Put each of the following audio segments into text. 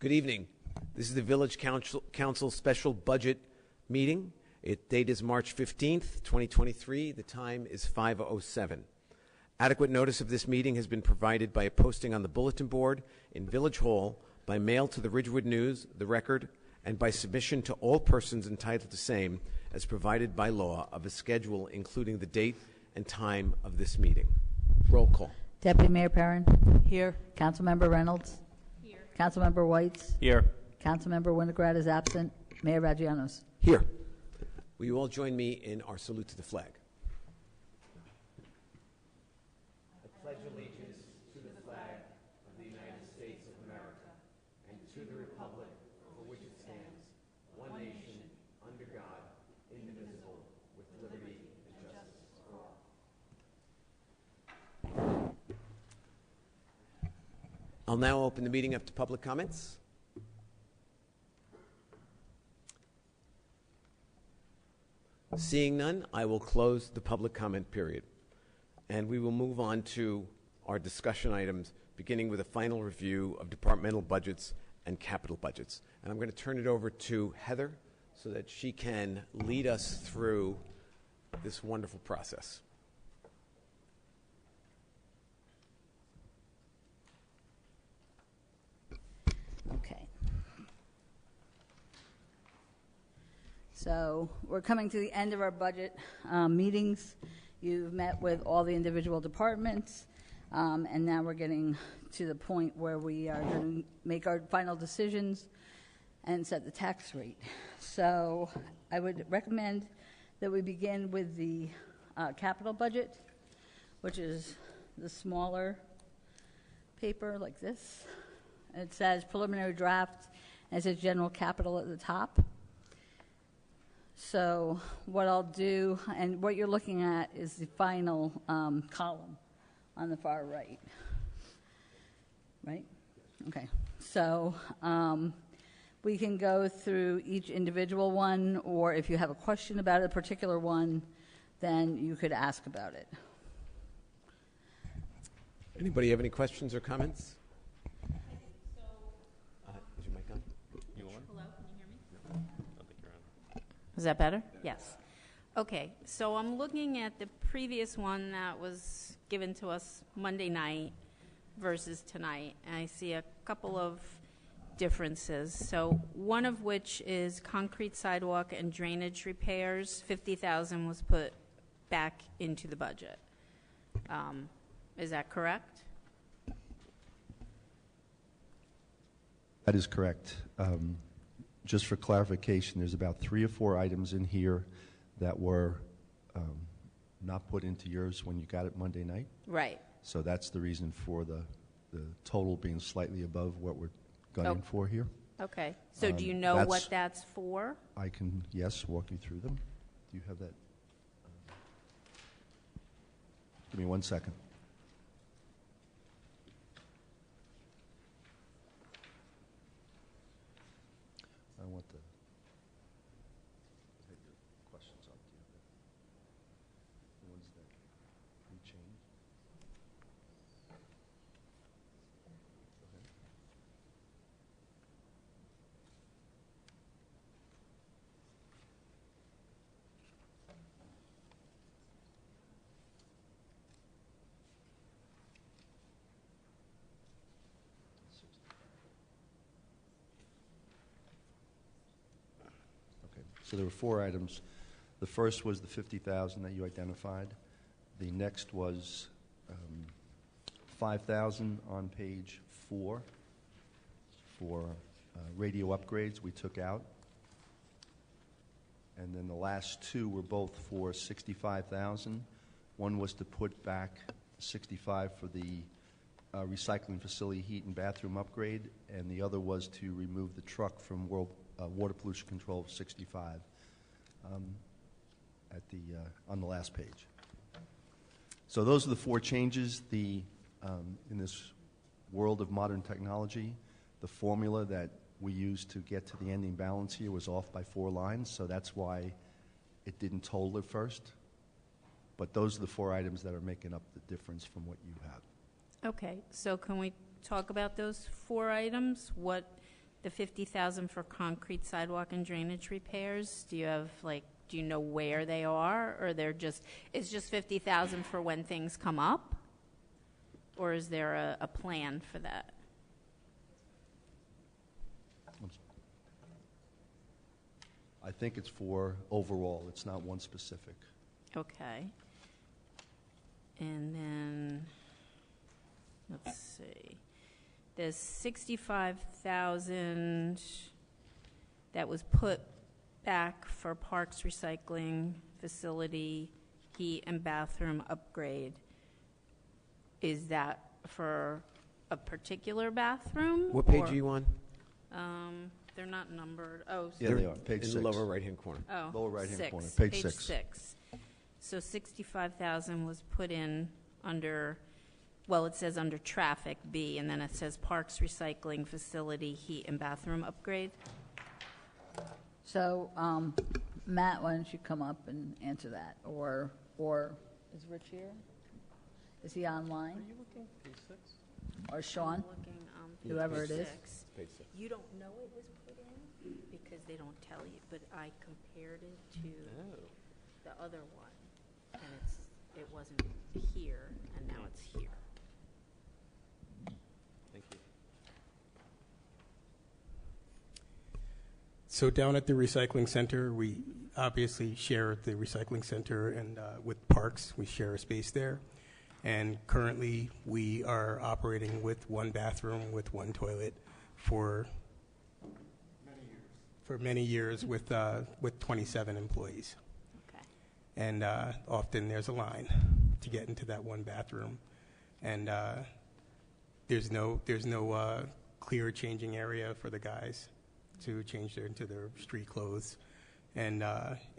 Good evening. This is the Village Council Special Budget Meeting. Date is March 15th, 2023. The time is 5:07. Adequate notice of this meeting has been provided by a posting on the bulletin board in Village Hall, by mail to the Ridgewood News, the Record, and by submission to all persons entitled to same as provided by law of a schedule including the date and time of this meeting. Roll call. Deputy Mayor Perrin. Here. Councilmember Reynolds. Here. Councilmember Whites. Here. Councilmember Winograd is absent. Mayor Raggianos. Here. Will you all join me in our salute to the flag? I pledge allegiance to the flag of the United States of America and to the republic for which it stands, one nation, under God, indivisible, with liberty and justice for all. I'll now open the meeting up to public comments. Seeing none, I will close the public comment period. And we will move on to our discussion items, beginning with a final review of departmental budgets and capital budgets. And I'm going to turn it over to Heather so that she can lead us through this wonderful process. Okay. So we're coming to the end of our budget meetings. You've met with all the individual departments, and now we're getting to the point where we are going to make our final decisions and set the tax rate. So I would recommend that we begin with the capital budget, which is the smaller paper like this. It says preliminary draft, and it says general capital at the top. So what I'll do, and what you're looking at is the final column on the far right. Right? Okay. So we can go through each individual one, or if you have a question about a particular one, then you could ask about it. Anybody have any questions or comments? Is your mic on? You on? Hello, can you hear me? I don't think you're on. Is that better? Yes. Okay, so I'm looking at the previous one that was given to us Monday night versus tonight, and I see a couple of differences. So one of which is concrete sidewalk and drainage repairs. $50,000 was put back into the budget. Is that correct? That is correct. Just for clarification, there's about 3 or 4 items in here that were not put into yours when you got it Monday night. Right. So that's the reason for the total being slightly above what we're gunning for here. Okay. So do you know what that's for? I can, yes, walk you through them. Do you have that? Give me 1 second. I want the questions up. The ones that we changed. So there were 4 items. The first was the $50,000 that you identified. The next was $5,000 on page 4 for radio upgrades we took out. And then the last 2 were both for $65,000. One was to put back $65,000 for the recycling facility heat and bathroom upgrade, and the other was to remove the truck from water pollution control, $65,000 on the last page. So those are the 4 changes. In this world of modern technology, the formula that we used to get to the ending balance here was off by 4 lines, so that's why it didn't total at first. But those are the 4 items that are making up the difference from what you have. Okay, so can we talk about those 4 items? What the 50,000 for concrete sidewalk and drainage repairs, do you know where they are, or it's just 50,000 for when things come up? Or is there a plan for that? I think it's for overall, it's not one specific. Okay. And then, let's see. There's 65,000 that was put back for parks recycling facility, heat and bathroom upgrade. Is that for a particular bathroom? What page or- are you on? They're not numbered. Oh, Yeah, They're they are. Page in 6. the lower right-hand corner. oh, Lower right-hand six. corner, page Page 6. 6. So 65,000 was put in under, well, it says under traffic B, and then it says parks recycling facility, heat and bathroom upgrade. So, Matt, why don't you come up and answer that? Or is Rich here? Is he online? Are you looking page 6? Or Sean? Looking, Whoever page it is. 6. Page 6. You don't know it was put in because they don't tell you, but I compared it to Oh. the other one, and it wasn't here, and now it's here. Thank you. So down at the recycling center, we obviously share the recycling center and with parks, we share a space there. And currently, we are operating with one bathroom, with one toilet for many years with 27 employees. Okay. And often there's a line to get into that one bathroom. And there's no clear changing area for the guys to change into their street clothes. And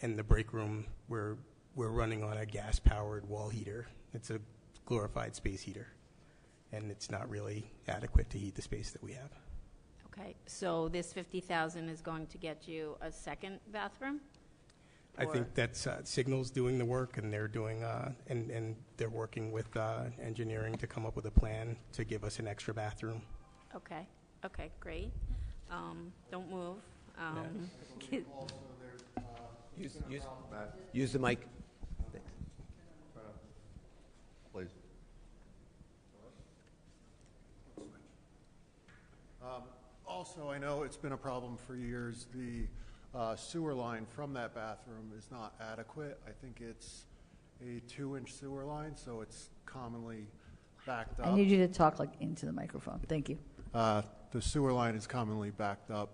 in the break room, we're running on a gas-powered wall heater. It's a glorified space heater, and it's not really adequate to heat the space that we have. Okay, so this 50,000 is going to get you a second bathroom? I Or- think that's Signal's doing the work, and they're doing and they're working with engineering to come up with a plan to give us an extra bathroom. Okay, great. Don't move. Use the mic. Please. Also, I know it's been a problem for years. The sewer line from that bathroom is not adequate. I think it's a 2-inch sewer line, so it's commonly backed I up. need you to talk like into the microphone. Thank you. The sewer line is commonly backed up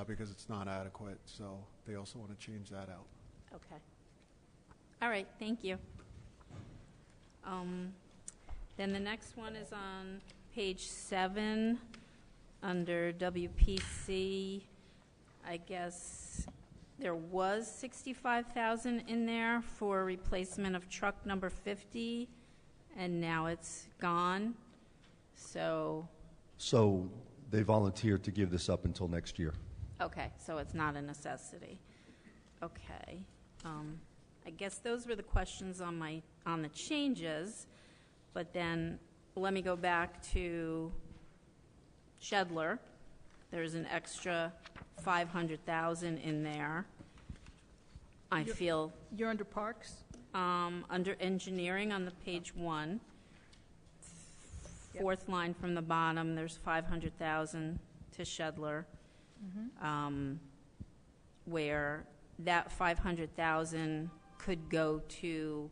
because it's not adequate, so they also want to change that out. Okay. All right, thank you. Then the next one is on page 7, under WPC. I guess there was 65,000 in there for replacement of truck number 50, and now it's gone. So, They volunteered to give this up until next year. okay, so it's not a necessity. Okay. I guess those were the questions on the changes, but then let me go back to Shedler. There's an extra 500,000 in there. I feel You're under Parks? under engineering on the page 1, Yep. fourth line from the bottom, there's 500,000 to Shedler, where that 500,000 could go to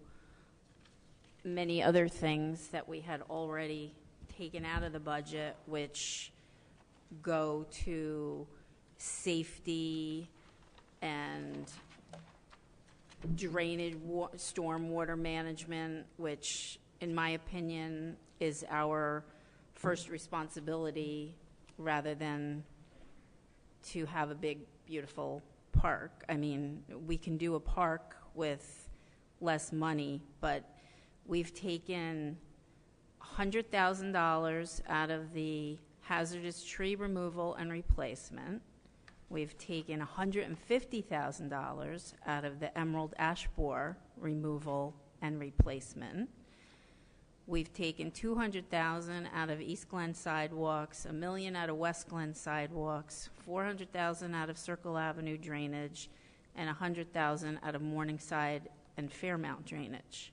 many other things that we had already taken out of the budget, which go to safety and drainage, stormwater management, which, in my opinion, is our first responsibility rather than to have a big, beautiful park. I mean, we can do a park with less money, but we've taken $100,000 out of the hazardous tree removal and replacement. We've taken $150,000 out of the emerald ash borer removal and replacement. We've taken 200,000 out of East Glen sidewalks, $1 million out of West Glen sidewalks, 400,000 out of Circle Avenue drainage, and 100,000 out of Morningside and Fairmount drainage.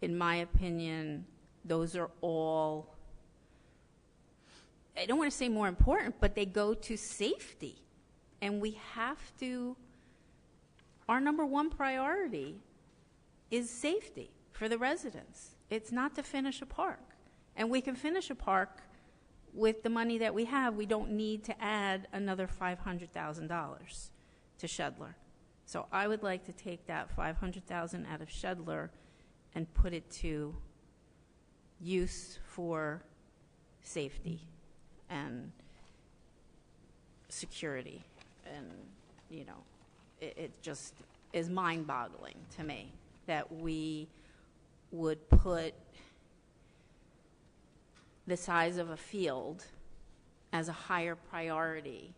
In my opinion, those are all, I don't want to say more important, but they go to safety. And we have to, our number one priority is safety for the residents. It's not to finish a park. And we can finish a park with the money that we have. We don't need to add another $500,000 to Shedler. So I would like to take that $500,000 out of Shedler and put it to use for safety and security. And, you know, it just is mind-boggling to me that we would put the size of a field as a higher priority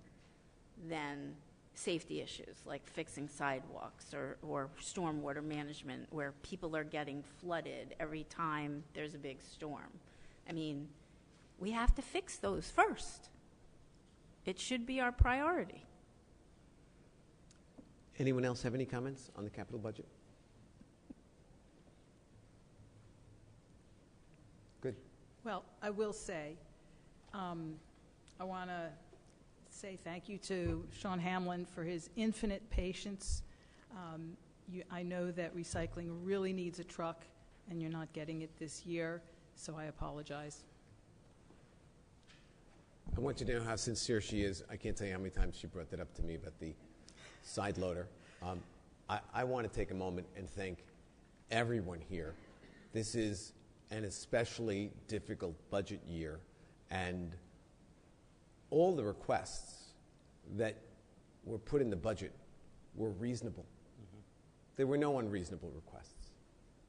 than safety issues like fixing sidewalks or stormwater management where people are getting flooded every time there's a big storm. I mean, we have to fix those first. It should be our priority. Anyone else have any comments on the capital budget? Good. Well, I will say, I want to say thank you to Sean Hamlin for his infinite patience. I know that recycling really needs a truck, and you're not getting it this year, so I apologize. I want you to know how sincere she is. I can't tell you how many times she brought that up to me about the side loader. I want to take a moment and thank everyone here. This is an especially difficult budget year, and all the requests that were put in the budget were reasonable. Mm-hmm. There were no unreasonable requests.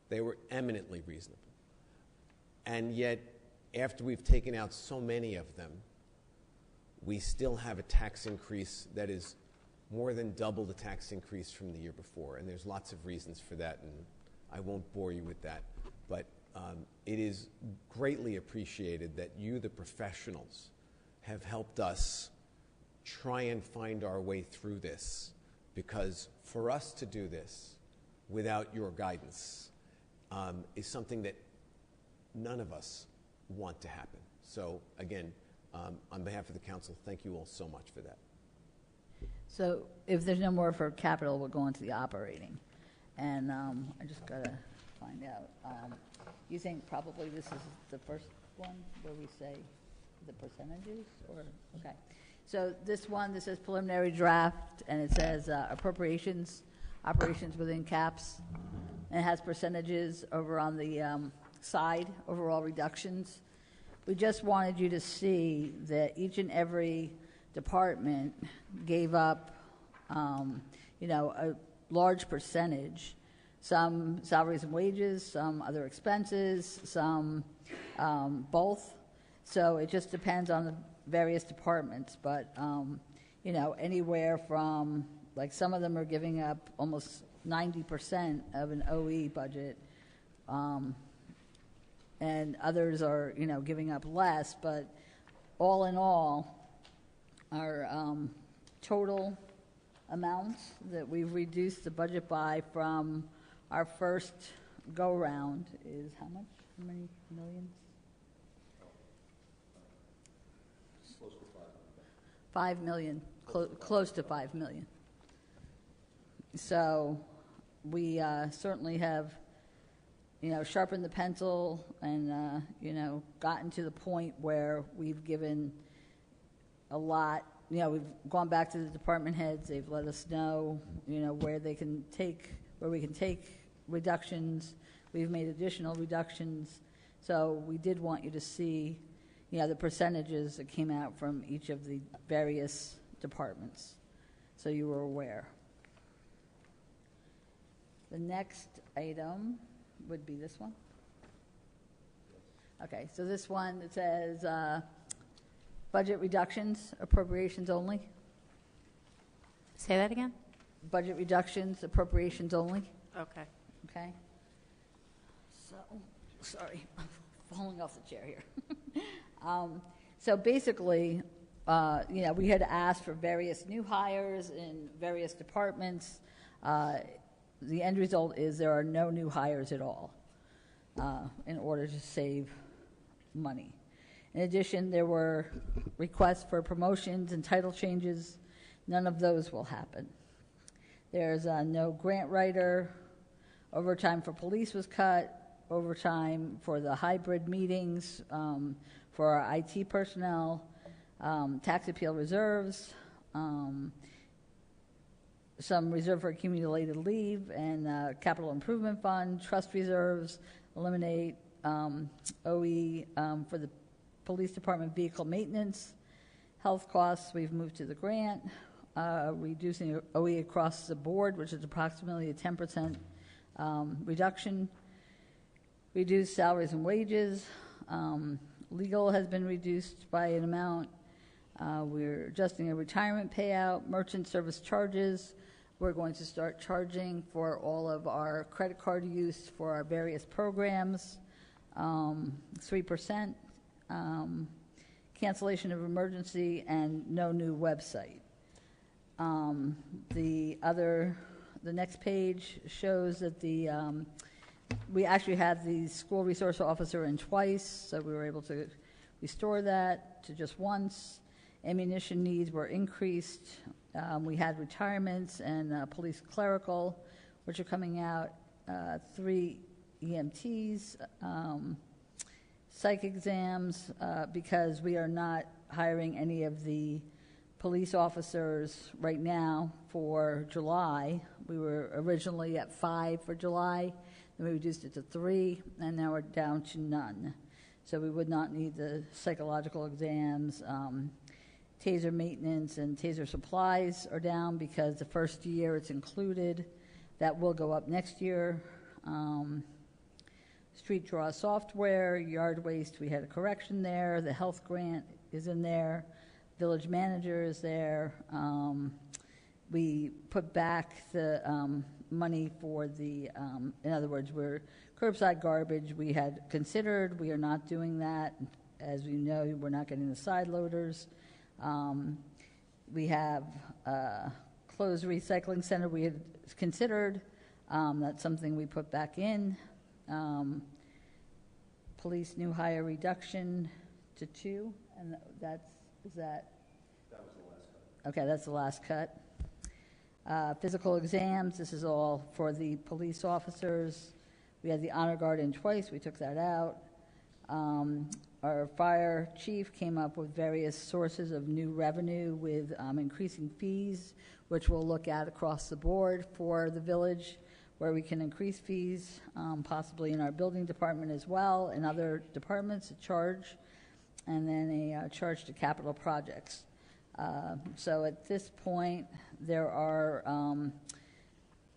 They were eminently reasonable. And yet, after we've taken out so many of them, we still have a tax increase that is more than double the tax increase from the year before. And there's lots of reasons for that, and I won't bore you with that. But it is greatly appreciated that you, the professionals, have helped us try and find our way through this, because for us to do this without your guidance is something that none of us want to happen. So again, on behalf of the council, thank you all so much for that. So if there's no more for capital, we'll go into the operating. And I just got to find out. You think probably this is the first one where we say the percentages? Or okay. So this says preliminary draft, and it says appropriations, operations within caps. And it has percentages over on the side, overall reductions. We just wanted you to see that each and every department gave up, a large percentage. Some salaries and wages, some other expenses, some both. So it just depends on the various departments. But, anywhere from, like some of them are giving up almost 90% of an OE budget. And others are, giving up less. But all in all, our total amounts that we've reduced the budget by from our first go-round is how much? How many millions? Close to 5 million. Close to 5 million. So we certainly have, sharpened the pencil and, gotten to the point where we've given a lot. We've gone back to the department heads. They've let us know, where we can take reductions. We've made additional reductions. So we did want you to see, the percentages that came out from each of the various departments, so you were aware. The next item would be this one. Okay, so this one, it says budget reductions, appropriations only. Say that again? Budget reductions, appropriations only. Okay. Okay. sorry, I'm falling off the chair here. So basically, we had asked for various new hires in various departments. The end result is there are no new hires at all in order to save money. In addition, there were requests for promotions and title changes. None of those will happen. There's no grant writer. Overtime for police was cut. Overtime for the hybrid meetings for our IT personnel. Tax appeal reserves. Some reserve for accumulated leave and capital improvement fund. Trust reserves. Eliminate OE for the police department vehicle maintenance. Health costs, we've moved to the grant. Reducing OE across the board, which is approximately a 10% reduction. Reduced salaries and wages. Legal has been reduced by an amount. We're adjusting a retirement payout. Merchant service charges. We're going to start charging for all of our credit card use for our various programs. 3%. Cancellation of emergency and no new website. The next page shows that we actually had the school resource officer in twice, so we were able to restore that to just once. Ammunition needs were increased. We had retirements and police clerical, which are coming out. 3 EMTs, psych exams, because we are not hiring any of the police officers right now for July. We were originally at 5 for July, then we reduced it to 3, and now we're down to none. So we would not need the psychological exams. Taser maintenance and taser supplies are down because the first year it's included. That will go up next year. Street draw software, yard waste, we had a correction there. The health grant is in there. Village manager is there. We put back the money for the, in other words, we're curbside garbage we had considered. We are not doing that. As you know, we're not getting the side loaders. We have closed recycling center we had considered. That's something we put back in. Police new hire reduction to 2, and that was the last cut. Okay, that's the last cut. Physical exams, this is all for the police officers. We had the honor guard in twice, we took that out. Our fire chief came up with various sources of new revenue with increasing fees, which we'll look at across the board for the village, where we can increase fees, possibly in our building department as well, and other departments, a charge, and then a charge to capital projects. So at this point, there are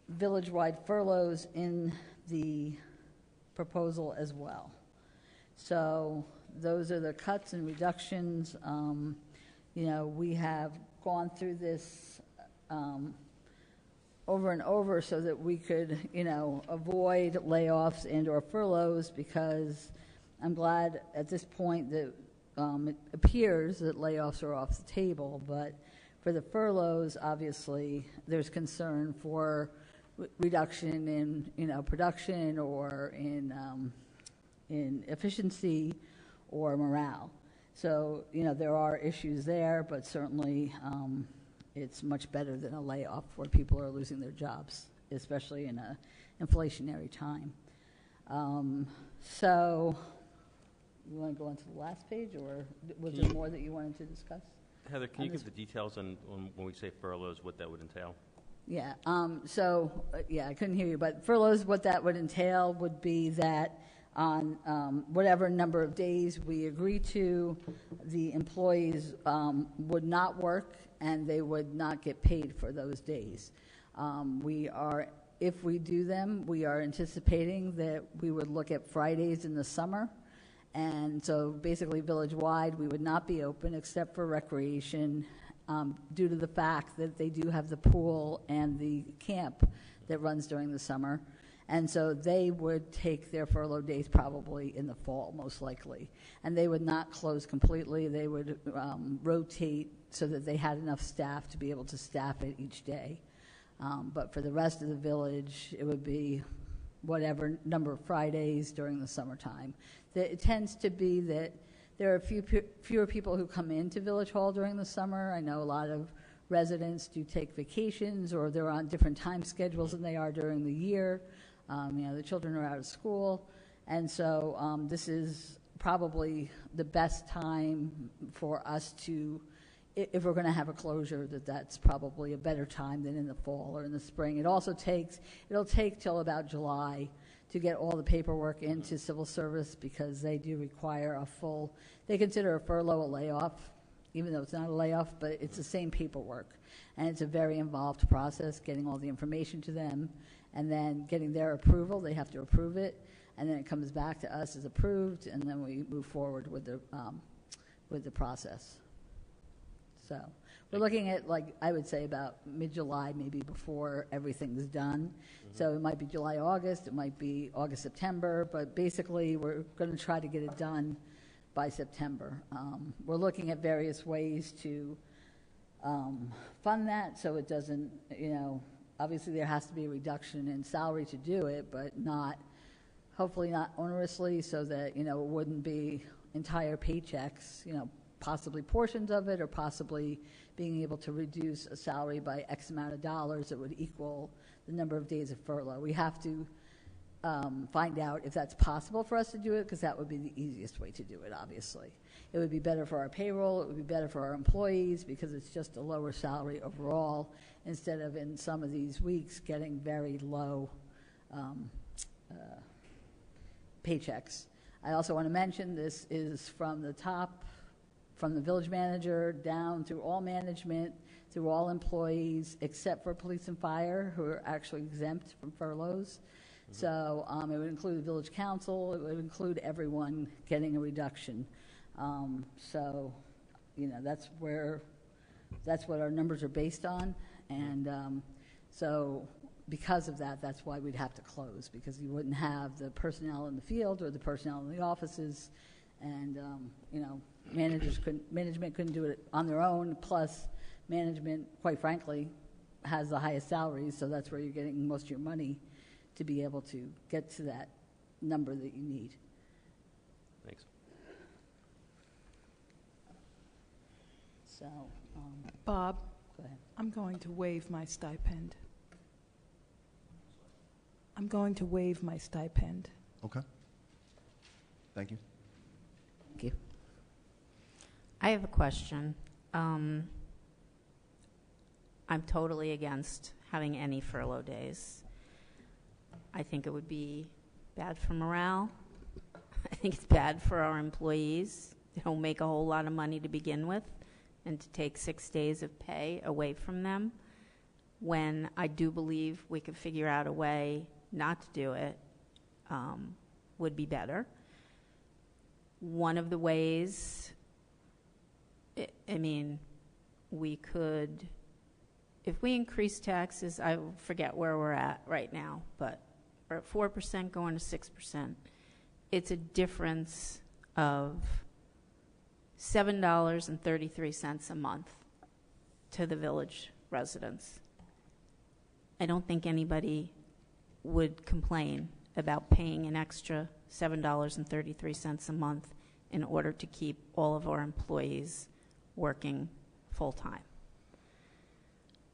village-wide furloughs in the proposal as well. So those are the cuts and reductions. We have gone through this over and over so that we could, avoid layoffs and or furloughs, because I'm glad at this point that it appears that layoffs are off the table. But for the furloughs, obviously, there's concern for reduction in, production or in efficiency or morale. So, there are issues there, but certainly it's much better than a layoff where people are losing their jobs, especially in an inflationary time. So, you want to go on to the last page, or was there more that you wanted to discuss? Heather, can you give the details on when we say furloughs, what that would entail? Yeah, I couldn't hear you, but furloughs, what that would entail would be that on whatever number of days we agree to, the employees would not work and they would not get paid for those days. If we do them, we are anticipating that we would look at Fridays in the summer. And so basically village-wide, we would not be open except for recreation due to the fact that they do have the pool and the camp that runs during the summer. And so they would take their furlough days probably in the fall, most likely. And they would not close completely. They would rotate so that they had enough staff to be able to staff it each day. But for the rest of the village, it would be whatever number of Fridays during the summertime. It tends to be that there are fewer people who come into Village Hall during the summer. I know a lot of residents do take vacations, or they're on different time schedules than they are during the year. The children are out of school. And so this is probably the best time for us to, if we're going to have a closure, that's probably a better time than in the fall or in the spring. It'll take till about July to get all the paperwork into civil service, because they do require they consider a furlough a layoff, even though it's not a layoff, but it's the same paperwork. And it's a very involved process, getting all the information to them, and then getting their approval. They have to approve it, and then it comes back to us as approved, and then we move forward with the process. So we're looking at, I would say about mid-July, maybe, before everything's done. So it might be July, August, it might be August, September, but basically we're going to try to get it done by September. We're looking at various ways to fund that, so it doesn't, obviously there has to be a reduction in salary to do it, but hopefully not onerously, so that, it wouldn't be entire paychecks, possibly portions of it, or possibly being able to reduce a salary by X amount of dollars that would equal the number of days of furlough. We have to find out if that's possible for us to do it, because that would be the easiest way to do it, obviously. It would be better for our payroll, it would be better for our employees, because it's just a lower salary overall, instead of in some of these weeks getting very low paychecks. I also want to mention this is from the top, from the village manager down through all management, through all employees, except for police and fire, who are actually exempt from furloughs. So it would include the village council, it would include everyone getting a reduction. So, that's what our numbers are based on. And so because of that, that's why we'd have to close, because you wouldn't have the personnel in the field or the personnel in the offices. And, management couldn't do it on their own, plus management, quite frankly, has the highest salaries, so that's where you're getting most of your money to be able to get to that number that you need. Thanks. So, Bob, go ahead. I'm going to waive my stipend. I'm going to waive my stipend. Okay. Thank you. Thank you. I have a question. I'm totally against having any furlough days. I think it would be bad for morale. I think it's bad for our employees. They don't make a whole lot of money to begin with, and to take 6 days of pay away from them, when I do believe we could figure out a way not to do it, would be better. One of the ways, we could, if we increase taxes, I forget where we're at right now, but we're at 4% going to 6%. It's a difference of $7.33 a month to the village residents. I don't think anybody would complain about paying an extra $7.33 a month in order to keep all of our employees working full-time.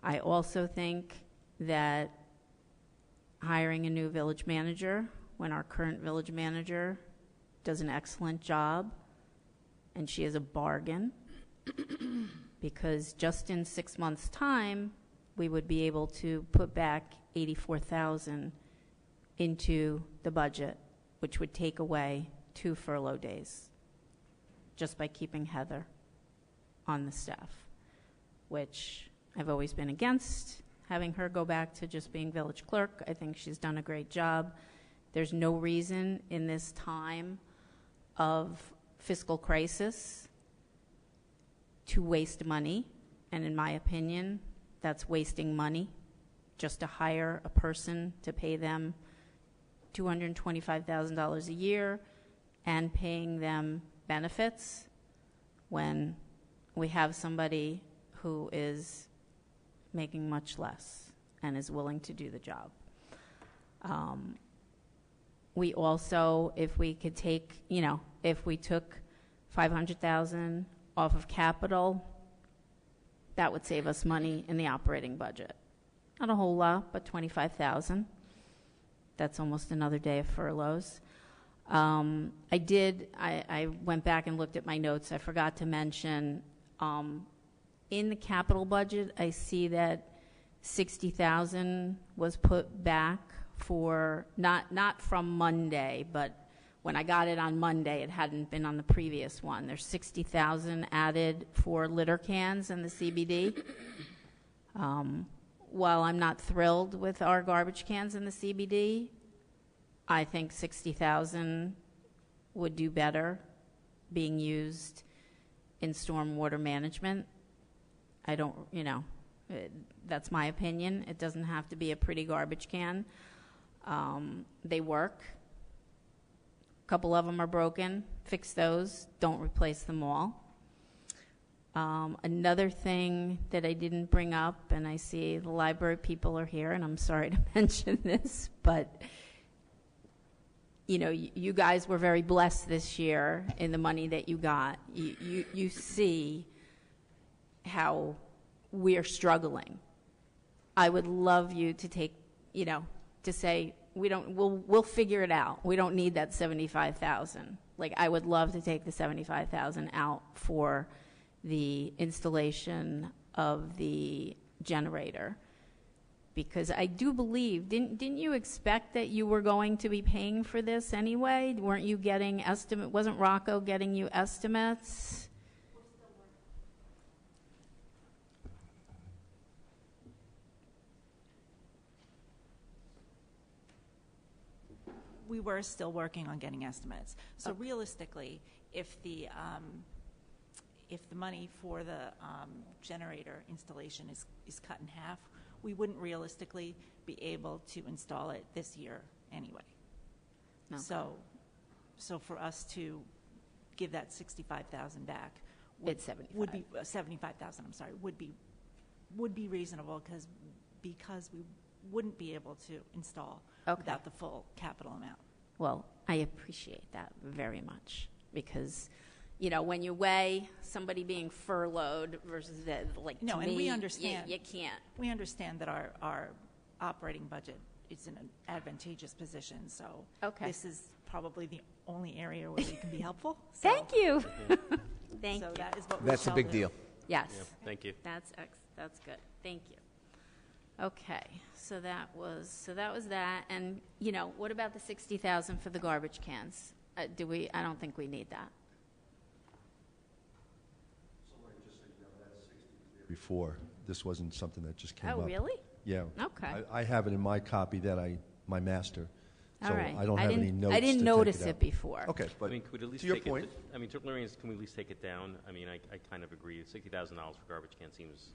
I also think that hiring a new village manager, when our current village manager does an excellent job, and she is a bargain, because just in 6 months' time, we would be able to put back $84,000 into the budget, which would take away 2 furlough days, just by keeping Heather on the staff, which I've always been against having her go back to just being village clerk. I think she's done a great job. There's no reason in this time of fiscal crisis to waste money, and in my opinion, that's wasting money just to hire a person to pay them $225,000 a year and paying them benefits when we have somebody who is making much less and is willing to do the job. We also, if we could take, if we took $500,000 off of capital, that would save us money in the operating budget. Not a whole lot, but $25,000. That's almost another day of furloughs. I went back and looked at my notes. I forgot to mention, in the capital budget, I see that $60,000 was put back for, not from Monday, but when I got it on Monday, it hadn't been on the previous one. There's $60,000 added for litter cans in the CBD. While I'm not thrilled with our garbage cans in the CBD, I think $60,000 would do better being used in stormwater management. I don't, that's my opinion. It doesn't have to be a pretty garbage can. They work. A couple of them are broken. Fix those. Don't replace them all. Another thing that I didn't bring up, and I see the library people are here, and I'm sorry to mention this, but you guys were very blessed this year in the money that you got. You see how we are struggling. I would love you to take, to say we'll figure it out. We don't need that $75,000. Like, I would love to take the $75,000 out for the installation of the generator, because I do believe, didn't you expect that you were going to be paying for this anyway? Weren't you getting wasn't Rocco getting you estimates? We were still working on getting estimates. So realistically, if the money for the generator installation is cut in half, we wouldn't realistically be able to install it this year anyway. Okay. So for us to give that $65,000 back, It's 75. would be $75,000. I'm sorry, would be reasonable because we wouldn't be able to install without the full capital amount. Well, I appreciate that very much, because when you weigh somebody being furloughed versus No, to and me, we understand. you can't. We understand that our operating budget is in an advantageous position, so Okay. this is probably the only area where we can be helpful. So, Thank you. Thank so you. that is what we That's a shall big do. deal. Yes. Yeah, thank you. That's good. Thank you. Okay, so that was that, and what about the $60,000 for the garbage cans? I don't think we need that. Before, this wasn't something that just came up. Oh, really? Yeah. Okay. I have it in my copy that my master. So All right. I don't have any notes. I didn't to notice take it out. before. Okay, but Could we at least to your take point, it, to Lorraine, can we at least take it down? I kind of agree. $60,000 for garbage cans seems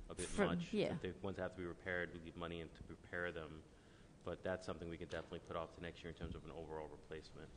a bit much. Yeah. If the ones have to be repaired, we leave money in to repair them. But that's something we could definitely put off to next year in terms of an overall replacement.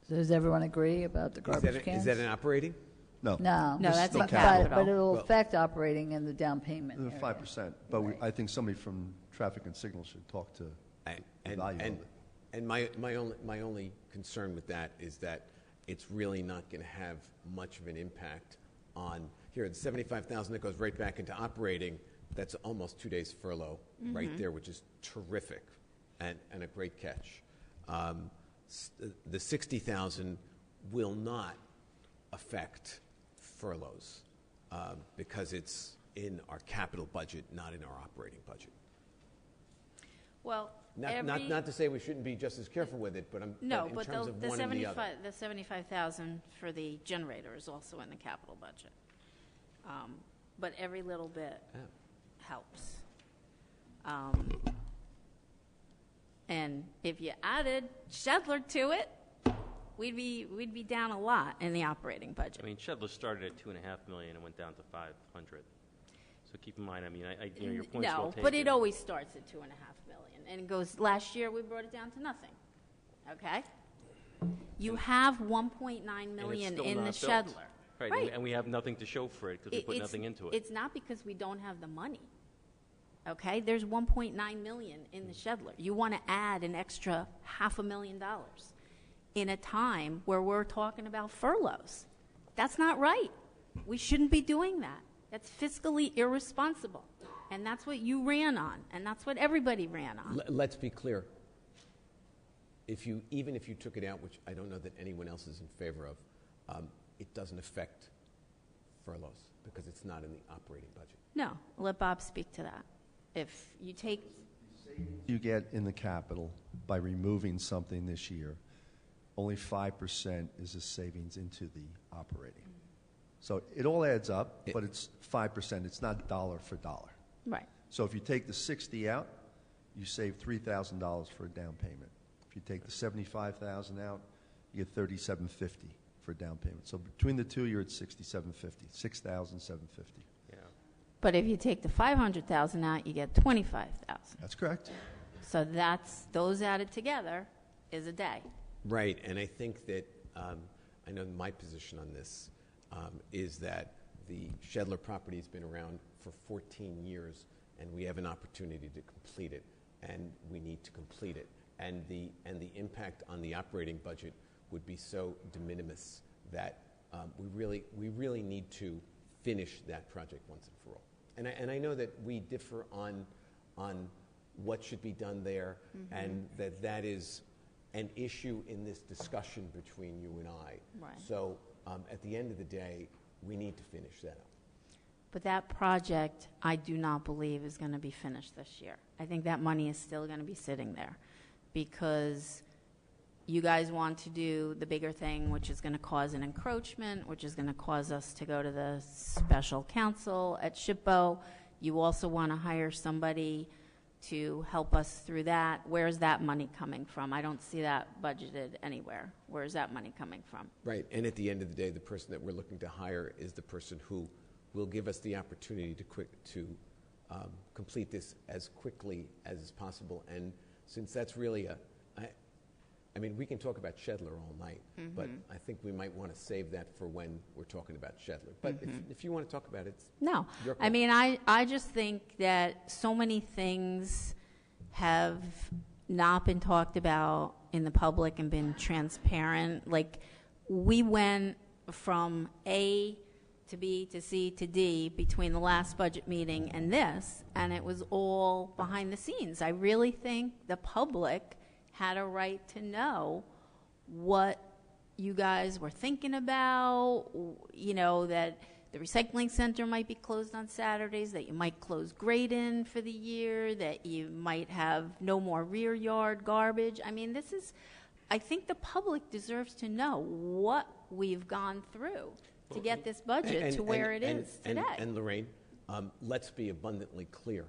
So does everyone agree about the garbage cans? Is that an operating? no. No. No, This is that's still in capital. But it'll Well- affect operating and the down payment area. 5%. But Right. I think somebody from traffic and signal should talk to the value of it. And my only concern with that is that it's really not going to have much of an impact on, here, the $75,000 that goes right back into operating, that's almost 2 days furlough right there, which is terrific and a great catch. The $60,000 will not affect furloughs because it's in our capital budget, not in our operating budget. Well, Not to say we shouldn't be just as careful with it, but in terms of one and the other. the $75,000 for the generator is also in the capital budget. But every little bit helps. And if you added Shedler to it, we'd be down a lot in the operating budget. Shedler started at $2.5 million and went down to $500,000. So keep in mind, I mean, your point's well No, taken. but it always starts at $2.5 million, and it goes, last year, we brought it down to nothing, okay? You have $1.9 million still in the not built. Shedler. Right, and we have nothing to show for it because we put nothing into it. It's not because we don't have the money, okay? There's $1.9 million in the Shedler. You want to add an extra $500,000 in a time where we're talking about furloughs. That's not right. We shouldn't be doing that. That's fiscally irresponsible. And that's what you ran on, and that's what everybody ran on. Let's be clear. Even if you took it out, which I don't know that anyone else is in favor of, it doesn't affect furloughs because it's not in the operating budget. No, let Bob speak to that. If you take, You get in the capital by removing something this year, only 5% is a savings into the operating. So it all adds up, but it's 5%. It's not dollar for dollar. right, So if you take the 60 out, you save $3,000 for a down payment. If you take the 75,000 out, you get $3,750 for a down payment. So between the two, you're at $6,750, $6,750. Yeah. but if you take the 500,000 out, you get 25,000. That's correct. So those added together is a day. Right, and I think that, I know my position on this is that the Shedler property has been around for 14 years, and we have an opportunity to complete it, and we need to complete it. And the impact on the operating budget would be so de minimis that we really need to finish that project once and for all. And I know that we differ on what should be done there, and that is an issue in this discussion between you and I. Right. So at the end of the day, we need to finish that up. But that project, I do not believe is going to be finished this year. I think that money is still going to be sitting there because you guys want to do the bigger thing, which is going to cause an encroachment, which is going to cause us to go to the special counsel at SHPO. You also want to hire somebody to help us through that. Where's that money coming from? I don't see that budgeted anywhere. Where's that money coming from? Right, and at the end of the day, the person that we're looking to hire is the person who will give us the opportunity to complete this as quickly as is possible. And since that's really I mean, we can talk about Shedler all night, but I think we might want to save that for when we're talking about Shedler. But if you want to talk about it, No. your call. I mean, I just think that so many things have not been talked about in the public and been transparent. Like, we went from A to B to C to D between the last budget meeting and this, and it was all behind the scenes. I really think the public had a right to know what you guys were thinking about, you know, that the recycling center might be closed on Saturdays, that you might close Graydon for the year, that you might have no more rear yard garbage. I mean, I think the public deserves to know what we've gone through to get this budget to where it is today. And Lorraine, let's be abundantly clear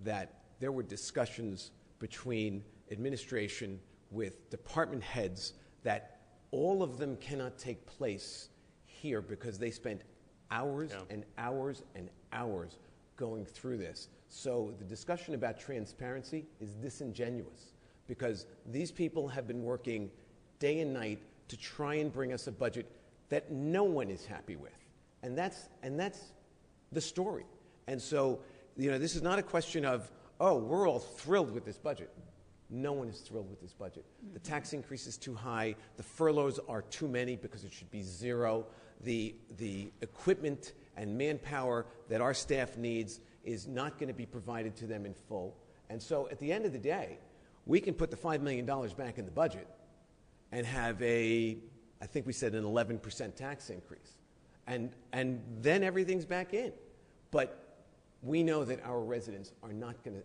that there were discussions between administration with department heads that all of them cannot take place here because they spent hours and hours and hours going through this. So the discussion about transparency is disingenuous because these people have been working day and night to try and bring us a budget that no one is happy with. And that's the story. And so, you know, this is not a question of, oh, we're all thrilled with this budget. No one is thrilled with this budget. The tax increase is too high. The furloughs are too many because it should be zero. The equipment and manpower that our staff needs is not going to be provided to them in full. And so at the end of the day, we can put the $5 million back in the budget and have I think we said an 11% tax increase. And then everything's back in. But we know that our residents are not going to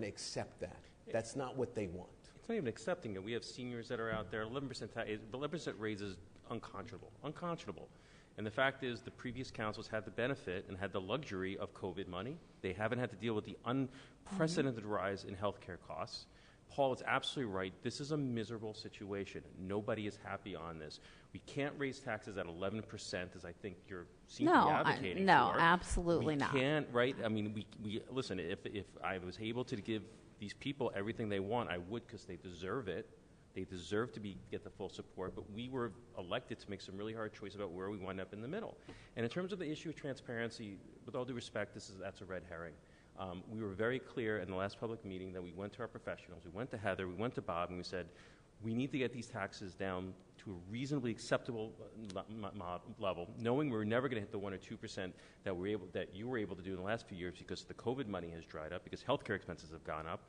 accept that. That's not what they want. It's not even accepting it. We have seniors that are out there. 11% raise is unconscionable. And the fact is, the previous councils had the benefit and had the luxury of COVID money. They haven't had to deal with the unprecedented rise in healthcare costs. Paul is absolutely right. This is a miserable situation. Nobody is happy on this. We can't raise taxes at 11%, as I think you're seem to be advocating no, for. absolutely not. We can't, right? I mean, we listen, if I was able to give these people everything they want, I would, because they deserve it. They deserve to get the full support, but we were elected to make some really hard choices about where we wind up in the middle. And in terms of the issue of transparency, with all due respect, that's a red herring. We were very clear in the last public meeting that we went to our professionals, we went to Heather, we went to Bob, and we said, we need to get these taxes down to a reasonably acceptable level, knowing we're never going to hit the 1 or 2% that you were able to do in the last few years because the COVID money has dried up, because healthcare expenses have gone up.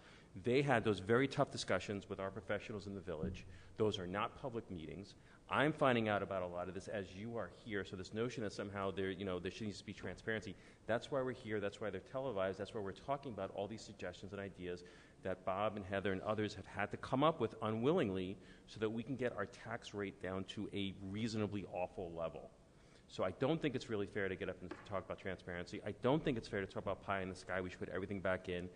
They had those very tough discussions with our professionals in the village. Those are not public meetings. I'm finding out about a lot of this as you are here. So this notion that somehow there needs to be transparency, that's why we're here. That's why they're televised. That's why we're talking about all these suggestions and ideas that Bob and Heather and others have had to come up with unwillingly so that we can get our tax rate down to a reasonably awful level. So I don't think it's really fair to get up and talk about transparency. I don't think it's fair to talk about pie in the sky. We should put everything back in.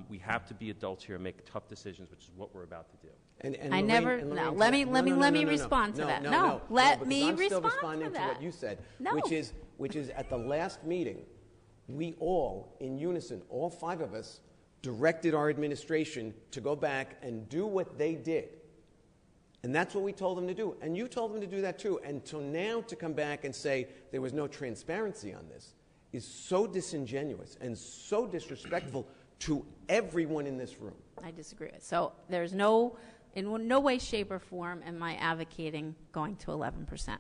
We have to be adults here and make tough decisions, which is what we're about to do. Let me respond to that. No, let me respond to that. I'm still responding to what you said, which is at the last meeting, we all, in unison, all 5 of us, directed our administration to go back and do what they did. And that's what we told them to do. And you told them to do that too. And so now to come back and say there was no transparency on this is so disingenuous and so disrespectful to everyone in this room. I disagree. So there's in no way, shape, or form am I advocating going to 11%.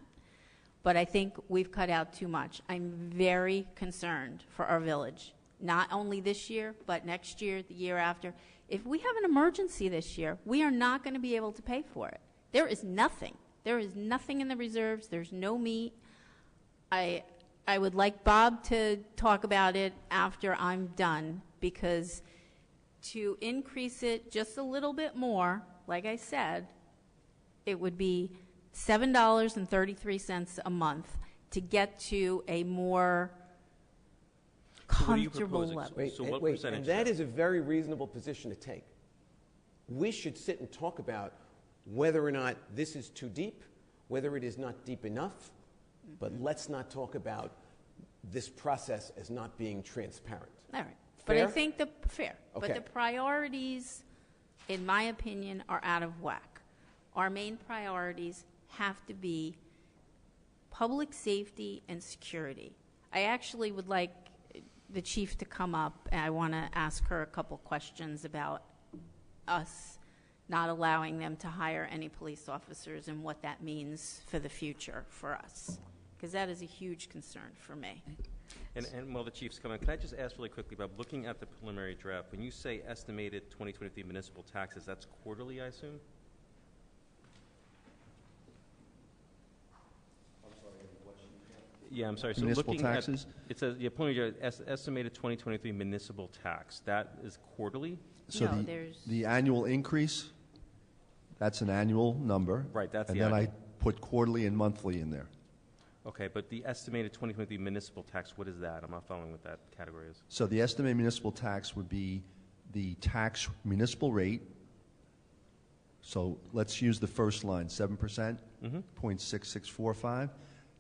But I think we've cut out too much. I'm very concerned for our village, not only this year, but next year, the year after. If we have an emergency this year, we are not going to be able to pay for it. There is nothing. There is nothing in the reserves. There's no meat. I would like Bob to talk about it after I'm done, because to increase it just a little bit more, like I said, it would be $7.33 a month to get to a more comfortable level. Wait, and that is a very reasonable position to take. We should sit and talk about whether or not this is too deep, whether it is not deep enough, but let's not talk about this process as not being transparent. All right. Fair? But I think fair. Okay. But the priorities, in my opinion, are out of whack. Our main priorities have to be public safety and security. I actually would like the chief to come up, and I want to ask her a couple questions about us not allowing them to hire any police officers and what that means for the future for us, because that is a huge concern for me. And while the chief's coming, can I just ask really quickly about looking at the preliminary draft? When you say estimated 2023 municipal taxes, that's quarterly, I assume? Yeah, I'm sorry. So Municipal looking taxes? It says the preliminary estimated 2023 municipal tax. That is quarterly? So No, the annual increase, that's an annual number. Right, that's and the then annual. I put quarterly and monthly in there. Okay, but the estimated 2023 municipal tax, what is that? I'm not following what that category is. So the estimated municipal tax would be the tax municipal rate. So let's use the first line, 7%, 0.6645,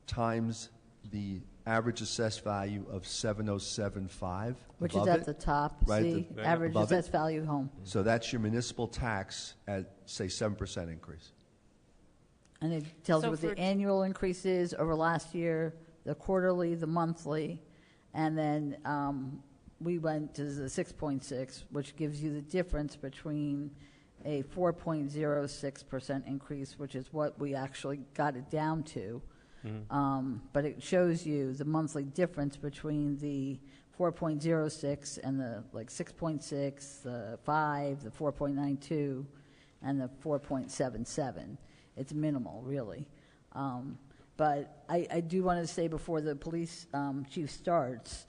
times the average assessed value of 7075. Which above is at it, the top, right, see, the- average above it. assessed value home. So that's your municipal tax at, say, 7% increase. And it tells So you what the for- annual increase is over last year, the quarterly, the monthly, and then we went to the 6.6, which gives you the difference between a 4.06% increase, which is what we actually got it down to. But it shows you the monthly difference between the 4.06 and the 6.6, the 5, the 4.92, and the 4.77. It's minimal, really. But I do want to say before the police chief starts,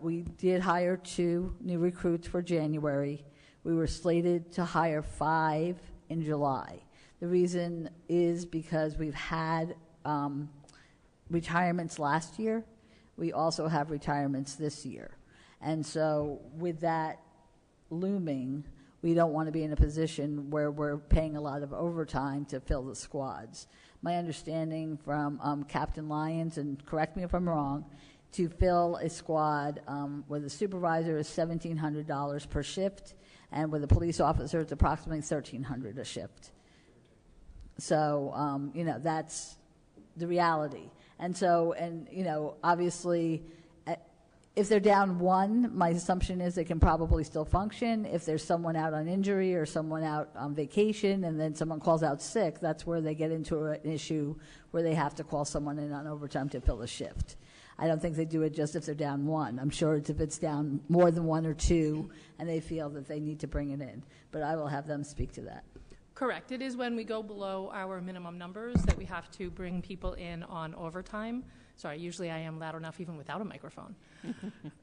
we did hire 2 new recruits for January. We were slated to hire 5 in July. The reason is because we've had retirements last year. We also have retirements this year. And so with that looming, we don't want to be in a position where we're paying a lot of overtime to fill the squads. My understanding from Captain Lyons, and correct me if I'm wrong, to fill a squad with a supervisor is $1,700 per shift, and with a police officer it's approximately $1,300 a shift. So, that's the reality. And so, obviously, if they're down one, my assumption is they can probably still function. If there's someone out on injury or someone out on vacation and then someone calls out sick, that's where they get into an issue where they have to call someone in on overtime to fill a shift. I don't think they do it just if they're down one. I'm sure it's if it's down more than one or two and they feel that they need to bring it in. But I will have them speak to that. Correct. It is when we go below our minimum numbers that we have to bring people in on overtime. Sorry, usually I am loud enough even without a microphone.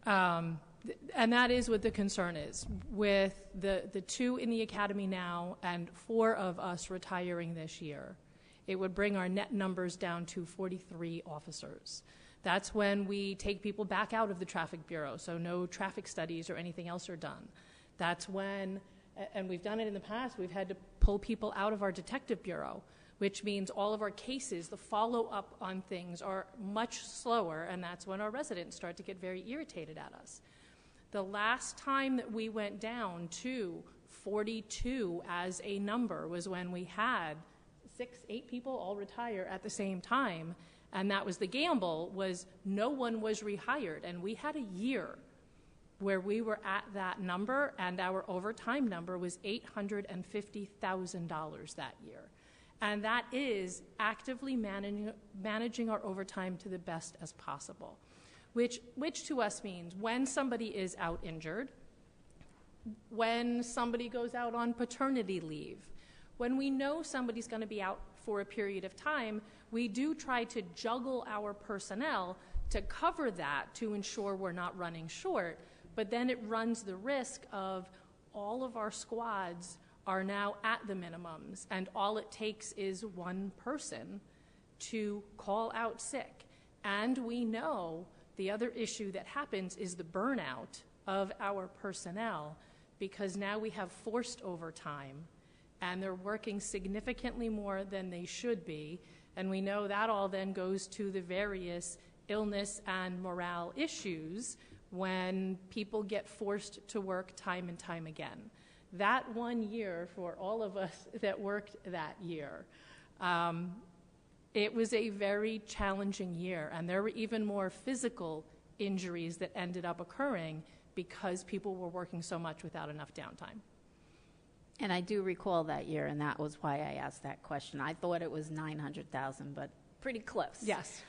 And that is what the concern is. With the 2 in the academy now and 4 of us retiring this year, it would bring our net numbers down to 43 officers. That's when we take people back out of the traffic bureau, so no traffic studies or anything else are done. That's when, and we've done it in the past, we've had to pull people out of our detective bureau, which means all of our cases, the follow-up on things are much slower, and that's when our residents start to get very irritated at us. The last time that we went down to 42 as a number was when we had 6-8 people all retire at the same time, and that was the gamble, was no one was rehired, and we had a year where we were at that number, and our overtime number was $850,000 that year. And that is actively managing our overtime to the best as possible, which to us means when somebody is out injured, when somebody goes out on paternity leave, when we know somebody's going to be out for a period of time, we do try to juggle our personnel to cover that to ensure we're not running short, but then it runs the risk of all of our squads are now at the minimums, and all it takes is one person to call out sick. And we know the other issue that happens is the burnout of our personnel, because now we have forced overtime, and they're working significantly more than they should be, and we know that all then goes to the various illness and morale issues when people get forced to work time and time again. That 1 year for all of us that worked that year, it was a very challenging year, and there were even more physical injuries that ended up occurring because people were working so much without enough downtime. And I do recall that year, and that was why I asked that question. I thought it was $900,000, but pretty close. Yes.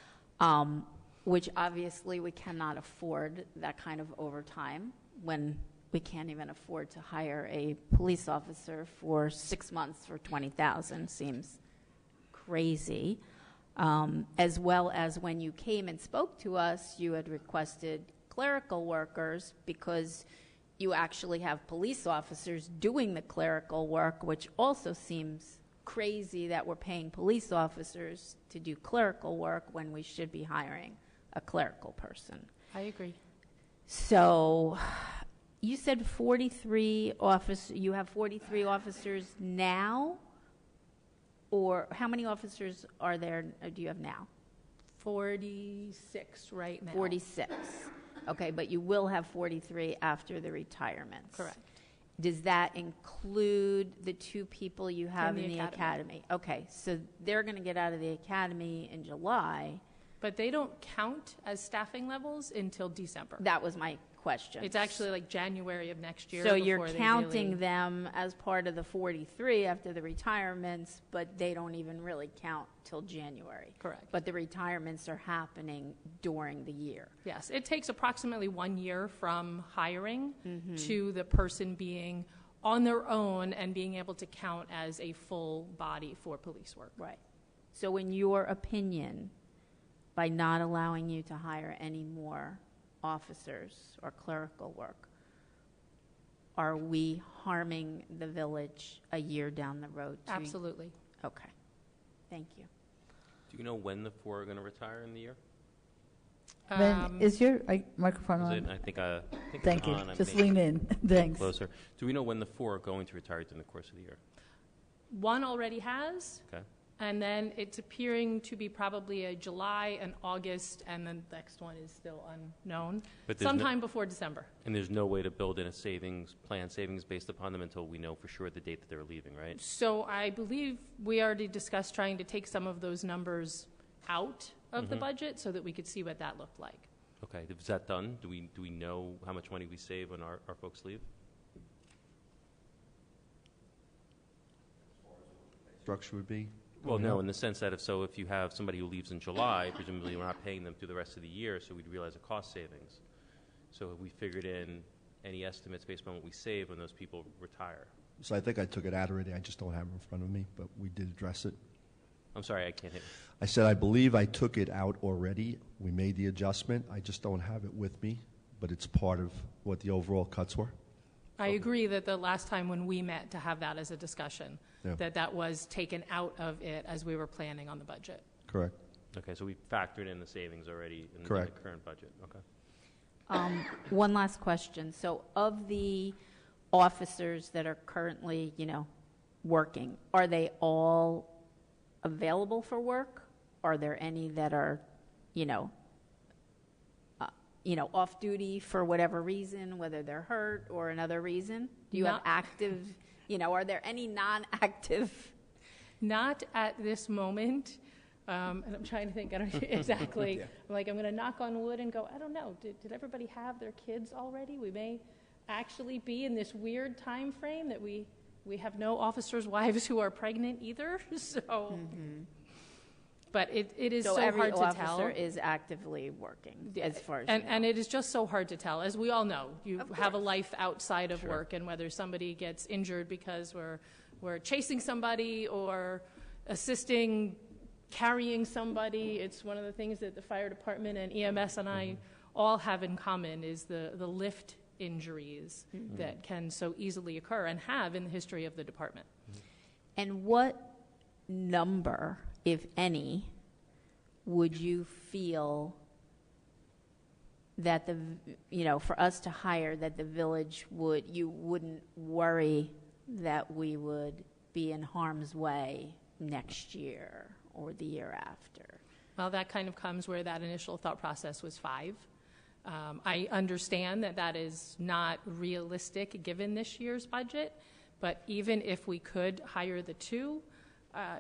Which obviously we cannot afford that kind of overtime when we can't even afford to hire a police officer for 6 months for $20,000. Seems crazy. As well as when you came and spoke to us, you had requested clerical workers because you actually have police officers doing the clerical work, which also seems crazy that we're paying police officers to do clerical work when we should be hiring a clerical person. I agree. So you said you have 43 officers now? Or how many officers are there, do you have now? 46 right now. 46. Okay, but you will have 43 after the retirements. Correct. Does that include the 2 people you have in the academy? Okay, so they're going to get out of the academy in July. But they don't count as staffing levels until December. That was my question. It's actually like January of next year. So you're counting them as part of the 43 after the retirements, but they don't even really count till January. Correct. But the retirements are happening during the year. Yes, it takes approximately 1 year from hiring to the person being on their own and being able to count as a full body for police work. Right. So in your opinion, by not allowing you to hire any more officers or clerical work, are we harming the village a year down the road? Absolutely. Okay. Thank you. Do you know when the 4 are going to retire in the year? Is your microphone Is on? it? I think Thank it's you. on. I Just may lean in. Thanks. Closer. Do we know when the 4 are going to retire during the course of the year? One already has, Okay. and then it's appearing to be probably a July, an August, and then the next one is still unknown. But there's no- Sometime before December. And there's no way to build in a savings based upon them until we know for sure the date that they're leaving, right? So I believe we already discussed trying to take some of those numbers out of the budget so that we could see what that looked like. Okay. Is that done? Do we know how much money we save when our folks leave? Structure would be? Well, no, in the sense that if you have somebody who leaves in July, presumably we're not paying them through the rest of the year, so we'd realize a cost savings. So have we figured in any estimates based on what we save when those people retire? So I think I took it out already. I just don't have it in front of me, but we did address it. I'm sorry, I can't hit. I said I believe I took it out already. We made the adjustment. I just don't have it with me, but it's part of what the overall cuts were. I agree that the last time when we met to have that as a discussion, Yeah. that was taken out of it as we were planning on the budget. Correct. Okay, so we factored in the savings already in the Correct. current budget. Okay. One last question. So of the officers that are currently, working, are they all available for work? Are there any that are, off duty for whatever reason, whether they're hurt or another reason? Do you have Not- active, are there any non-active? Not at this moment. And I'm trying to think, I don't exactly. Yeah. I'm going to knock on wood and go, I don't know, did everybody have their kids already? We may actually be in this weird time frame that we have no officers' wives who are pregnant either. So, but it is so every hard to officer tell. is actively working, as far as And it is just so hard to tell. As we all know, you Of have a course. life outside of Sure. work, and whether somebody gets injured because we're chasing somebody or assisting carrying somebody, it's one of the things that the fire department and EMS and I all have in common is the lift injuries that can so easily occur and have in the history of the department. And what number, if any, would you feel that for us to hire, that the village you wouldn't worry that we would be in harm's way next year or the year after? Well, that kind of comes where that initial thought process was 5. I understand that is not realistic given this year's budget, but even if we could hire the 2,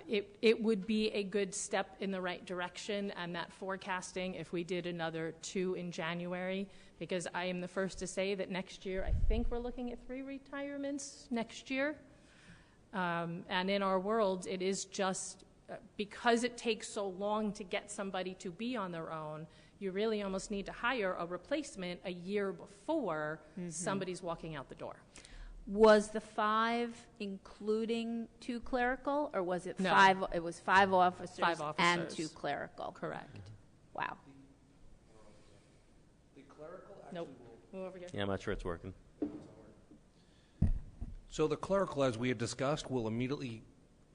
it would be a good step in the right direction, and that forecasting, if we did another 2 in January, because I am the first to say that next year, I think we're looking at 3 retirements next year. And in our world, it is just because it takes so long to get somebody to be on their own, you really almost need to hire a replacement a year before somebody's walking out the door. Was the 5 including 2 clerical, or was it No. 5? It was 5 officers, 5 and officers. 2 clerical. Correct. Wow. Nope. Move over here. Yeah, I'm not sure it's working. So the clerical, as we had discussed, will immediately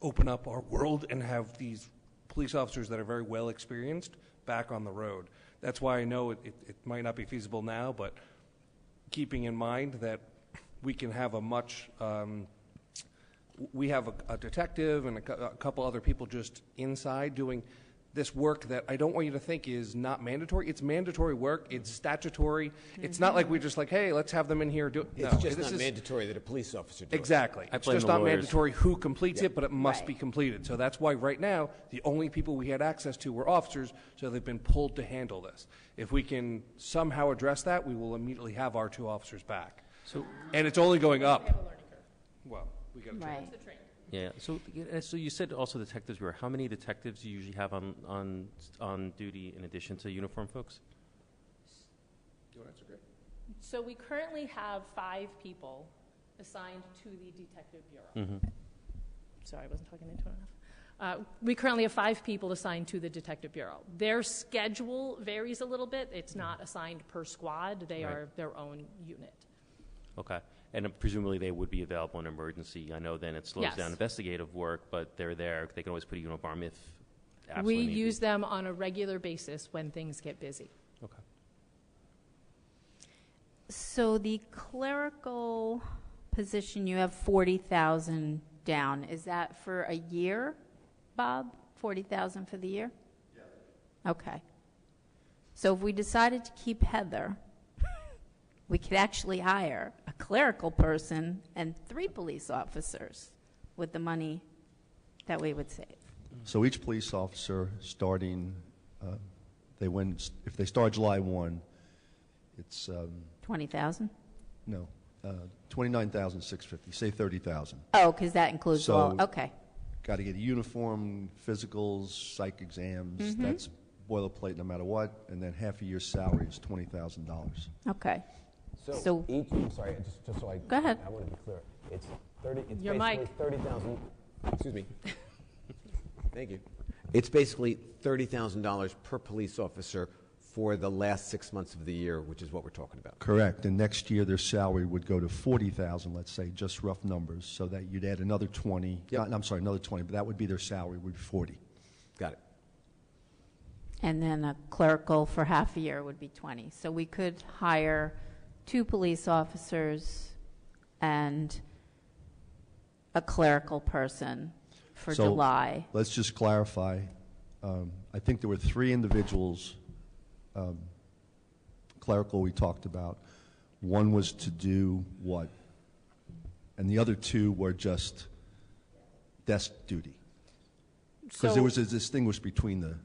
open up our world and have these police officers that are very well experienced back on the road. That's why I know it might not be feasible now, but keeping in mind that we can have we have a detective and a couple other people just inside doing this work that I don't want you to think is not mandatory. It's mandatory work. It's statutory. It's not like we're just like, hey, let's have them in here do it. It's No, just this not is- mandatory that a police officer do it. Exactly. I It's blame just the not lawyers. mandatory who completes it, but it must Right. be completed. So that's why right now, the only people we had access to were officers, so they've been pulled to handle this. If we can somehow address that, we will immediately have our 2 officers back. And it's only going up. Well, we got to Right. Yeah. So you said also detectives bureau. How many detectives do you usually have on duty in addition to uniform folks? So we currently have 5 people assigned to the Detective Bureau. Sorry, I wasn't talking into it enough. We currently have 5 people assigned to the Detective Bureau. Their schedule varies a little bit. It's not assigned per squad. They Right. are their own unit. Okay. And presumably they would be available in emergency. I know then it slows Yes. down investigative work, but they're there. They can always put a uniform if We absolutely need use be. them on a regular basis when things get busy. Okay. So the clerical position, you have 40,000 down. Is that for a year, Bob? 40,000 for the year? Yeah. Okay. So if we decided to keep Heather, we could actually hire a clerical person and 3 police officers with the money that we would save. So each police officer starting, if they start July 1, it's 20,000? no, 29,650. Say 30,000. Oh, because that includes So- all, okay. Got to get a uniform, physicals, psych exams. That's boilerplate no matter what. And then half a year's salary is $20,000. Okay. So each, I'm sorry, just so I. Go ahead. I want to be clear. It's 30, it's Your basically mic. 30,000, excuse me. Thank you. It's basically $30,000 per police officer for the last 6 months of the year, which is what we're talking about. Correct. And next year their salary would go to 40,000, let's say, just rough numbers, so that you'd add another 20. Yep. I'm sorry, another 20, but that would be their salary, would be 40. Got it. And then a clerical for half a year would be 20. So we could hire 2 police officers and a clerical person for So, July. Let's just clarify. I think there were 3 individuals, clerical we talked about. One was to do what? And the other 2 were just desk duty. Because there was a distinguish between the...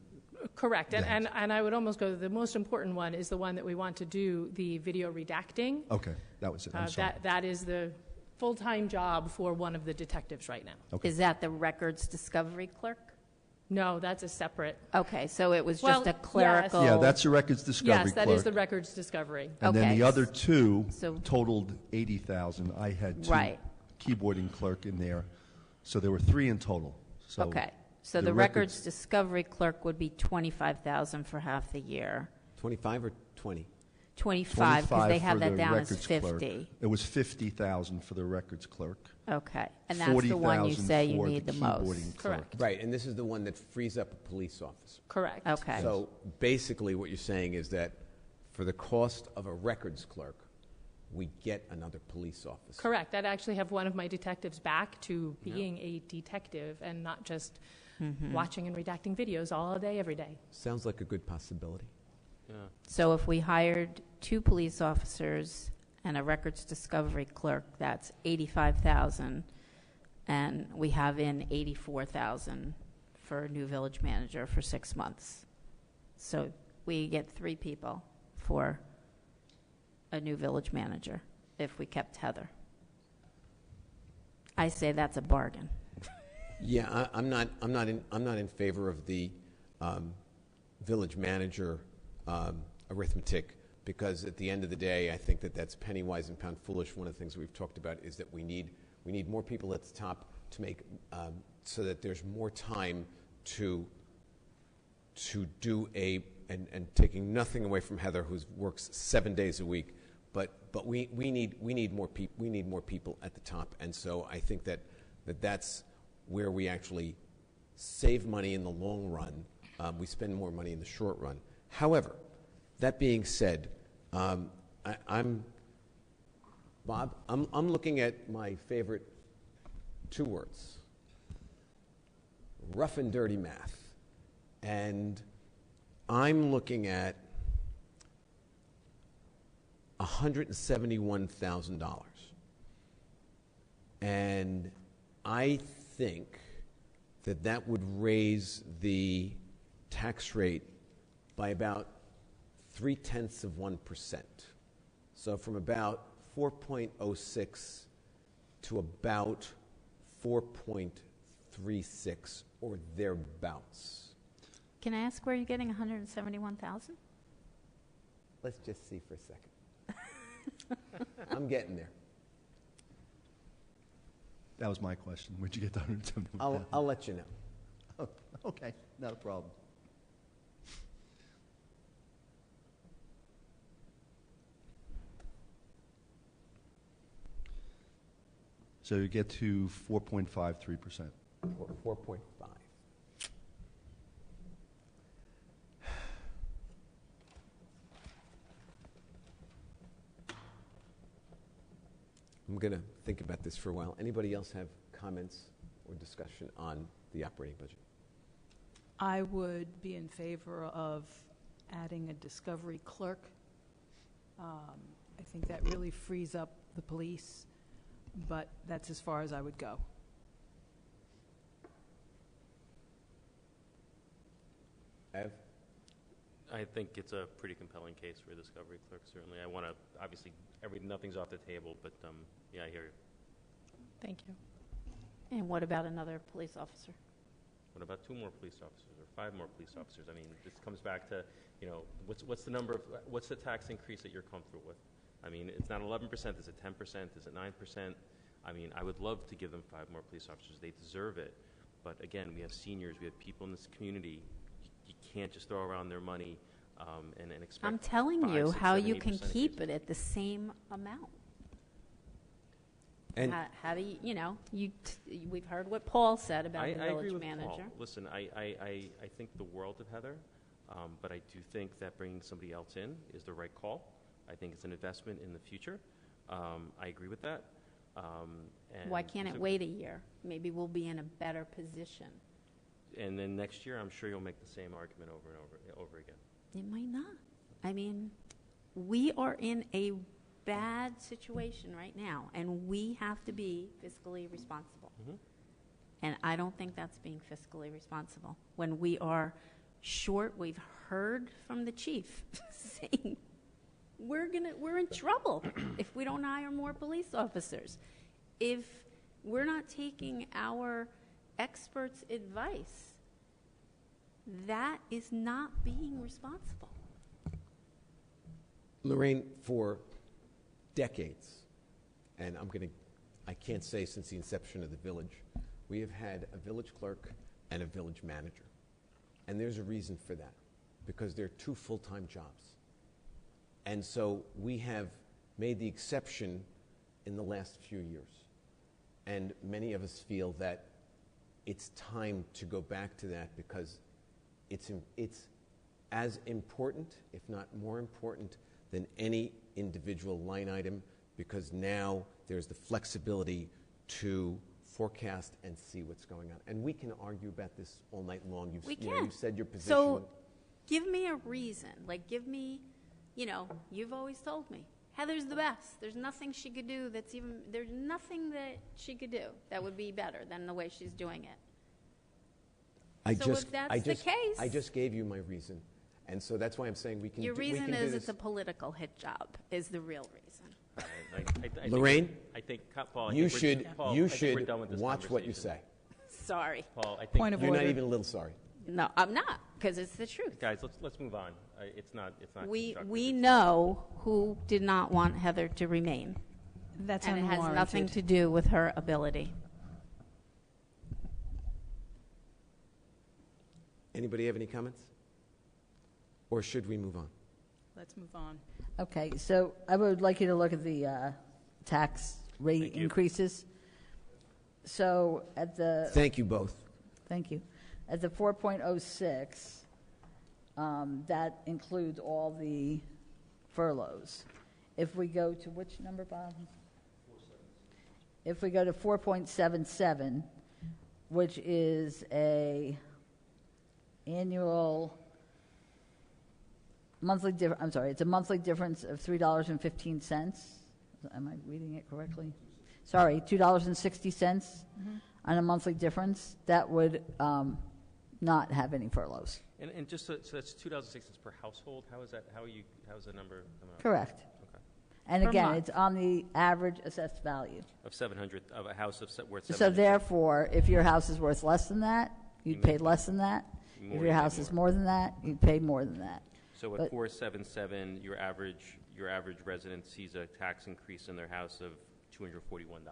Correct, Yeah. and I would almost go, the most important one is the one that we want to do, the video redacting. Okay, that was it. I'm sorry. That is the full-time job for one of the detectives right now. Okay. Is that the records discovery clerk? No, that's a separate, Okay, so it was Well, just a yes. clerical. Yeah, that's the records discovery yes, that is the clerk. records discovery. And then Okay. the other 2 So- totaled 80,000. I had 2 Right. keyboarding clerk in there, so there were 3 in total. So Okay, so the the records records- discovery clerk would be 25,000 for half the year. 25 or 20? 25, because they 25 have for that the down as records clerk. 50. It was 50,000 for the records clerk. Okay, and that's the one you 40,000 say you for need the keyboarding most. clerk. Correct. Right, and this is the one that frees up a police officer. Correct. Okay. So basically what you're saying is that for the cost of a records clerk, we get another police officer. Correct. I'd actually have one of my detectives back to being a detective and not just watching and redacting videos all day, every day. Sounds like a good possibility. Yeah. So if we hired 2 police officers and a records discovery clerk, that's 85,000, and we have in 84,000 for a new village manager for 6 months. So we get 3 people for a new village manager if we kept Heather. I say that's a bargain. Yeah, I'm not in favor of the village manager arithmetic, because at the end of the day, I think that that's penny wise and pound foolish. One of the things we've talked about is that we need more people at the top to make so that there's more time to do and taking nothing away from Heather, who works 7 days a week, but we need more people at the top, and so I think that's where we actually save money in the long run. We spend more money in the short run. However, that being said, I'm looking at my favorite 2 words: rough and dirty math, and I'm looking at $171,000, and I think that would raise the tax rate by about 0.3%. So from about 4.06 to about 4.36 or thereabouts. Can I ask where you're getting 171,000? Let's just see for a second. I'm getting there. That was my question. Where'd you get the 171,000? I'll let you know. Oh, okay, not a problem. So you get to 4.53%. 4.5. I'm going to think about this for a while. Anybody else have comments or discussion on the operating budget? I would be in favor of adding a discovery clerk. I think that really frees up the police, but that's as far as I would go. Ev? I think it's a pretty compelling case for a discovery clerk, certainly. I want to, obviously, nothing's off the table, but yeah, I hear you. Thank you. And what about another police officer? What about 2 more police officers or 5 more police officers? I mean, this comes back to, what's the number of, what's the tax increase that you're comfortable with? I mean, it's not 11%, is it 10%, is it 9%? I mean, I would love to give them 5 more police officers. They deserve it. But again, we have seniors, we have people in this community. You can't just throw around their money and expect. I'm telling 5, you 6, how 7, you 8% can keep increase. it at the same amount. And How do we've heard what Paul said about the I agree village with manager. Paul. Listen, I think the world of Heather, but I do think that bringing somebody else in is the right call. I think it's an investment in the future. I agree with that. And Why can't it wait a year? Maybe we'll be in a better position. And then next year, I'm sure you'll make the same argument over and over again. It might not. I mean, we are in a bad situation right now, and we have to be fiscally responsible. Mhm. And I don't think that's being fiscally responsible. When we are short, we've heard from the chief saying, we're in trouble if we don't hire more police officers. If we're not taking our experts' advice, that is not being responsible. Lorraine, for decades, and I can't say since the inception of the village, we have had a village clerk and a village manager. And there's a reason for that, because they're 2 full-time jobs. And so we have made the exception in the last few years. And many of us feel that it's time to go back to that, because it's as important, if not more important, than any individual line item, because now there's the flexibility to forecast and see what's going on. And we can argue about this all night long. You've said your position. So give me a reason. Like, give me, you've always told me, Heather's the best. There's nothing she could do there's nothing that she could do that would be better than the way she's doing it. If that's the case. I just gave you my reason. And so that's why I'm saying we can Your do reason we can is do it's this. a political hit job, is the real reason. Lorraine, I think, Paul, you should we're done with this watch what you conversation. say. Sorry. Paul, I think Point of You're not order. even a little sorry. No, I'm not, because it's the truth. guys, let's move on. It's not. We constructive. know who did not want Heather to remain, That's and it unwarranted. has nothing to do with her ability. Anybody have any comments? Or should we move on? Let's move on. Okay, so I would like you to look at the tax rate Thank you. increases. So at the, Thank you both. thank you, at the 4.06, that includes all the furloughs. If we go to which number, Bob? If we go to 4.77, which is a annual monthly it's a monthly difference of $3.15. Am I reading it correctly? Sorry, $2.60 on a monthly difference. That would not have any furloughs. And just so that's $2,006 per household. How is that? How is the number coming out? Correct. Okay. And Per again, month. it's on the average assessed value. Of 700 of a house worth 700. So therefore, if your house is worth less than that, you'd You pay make less than that. more, If you your pay house is more. more than that, you'd pay more than that. So but- at 477, your average resident sees a tax increase in their house of $241.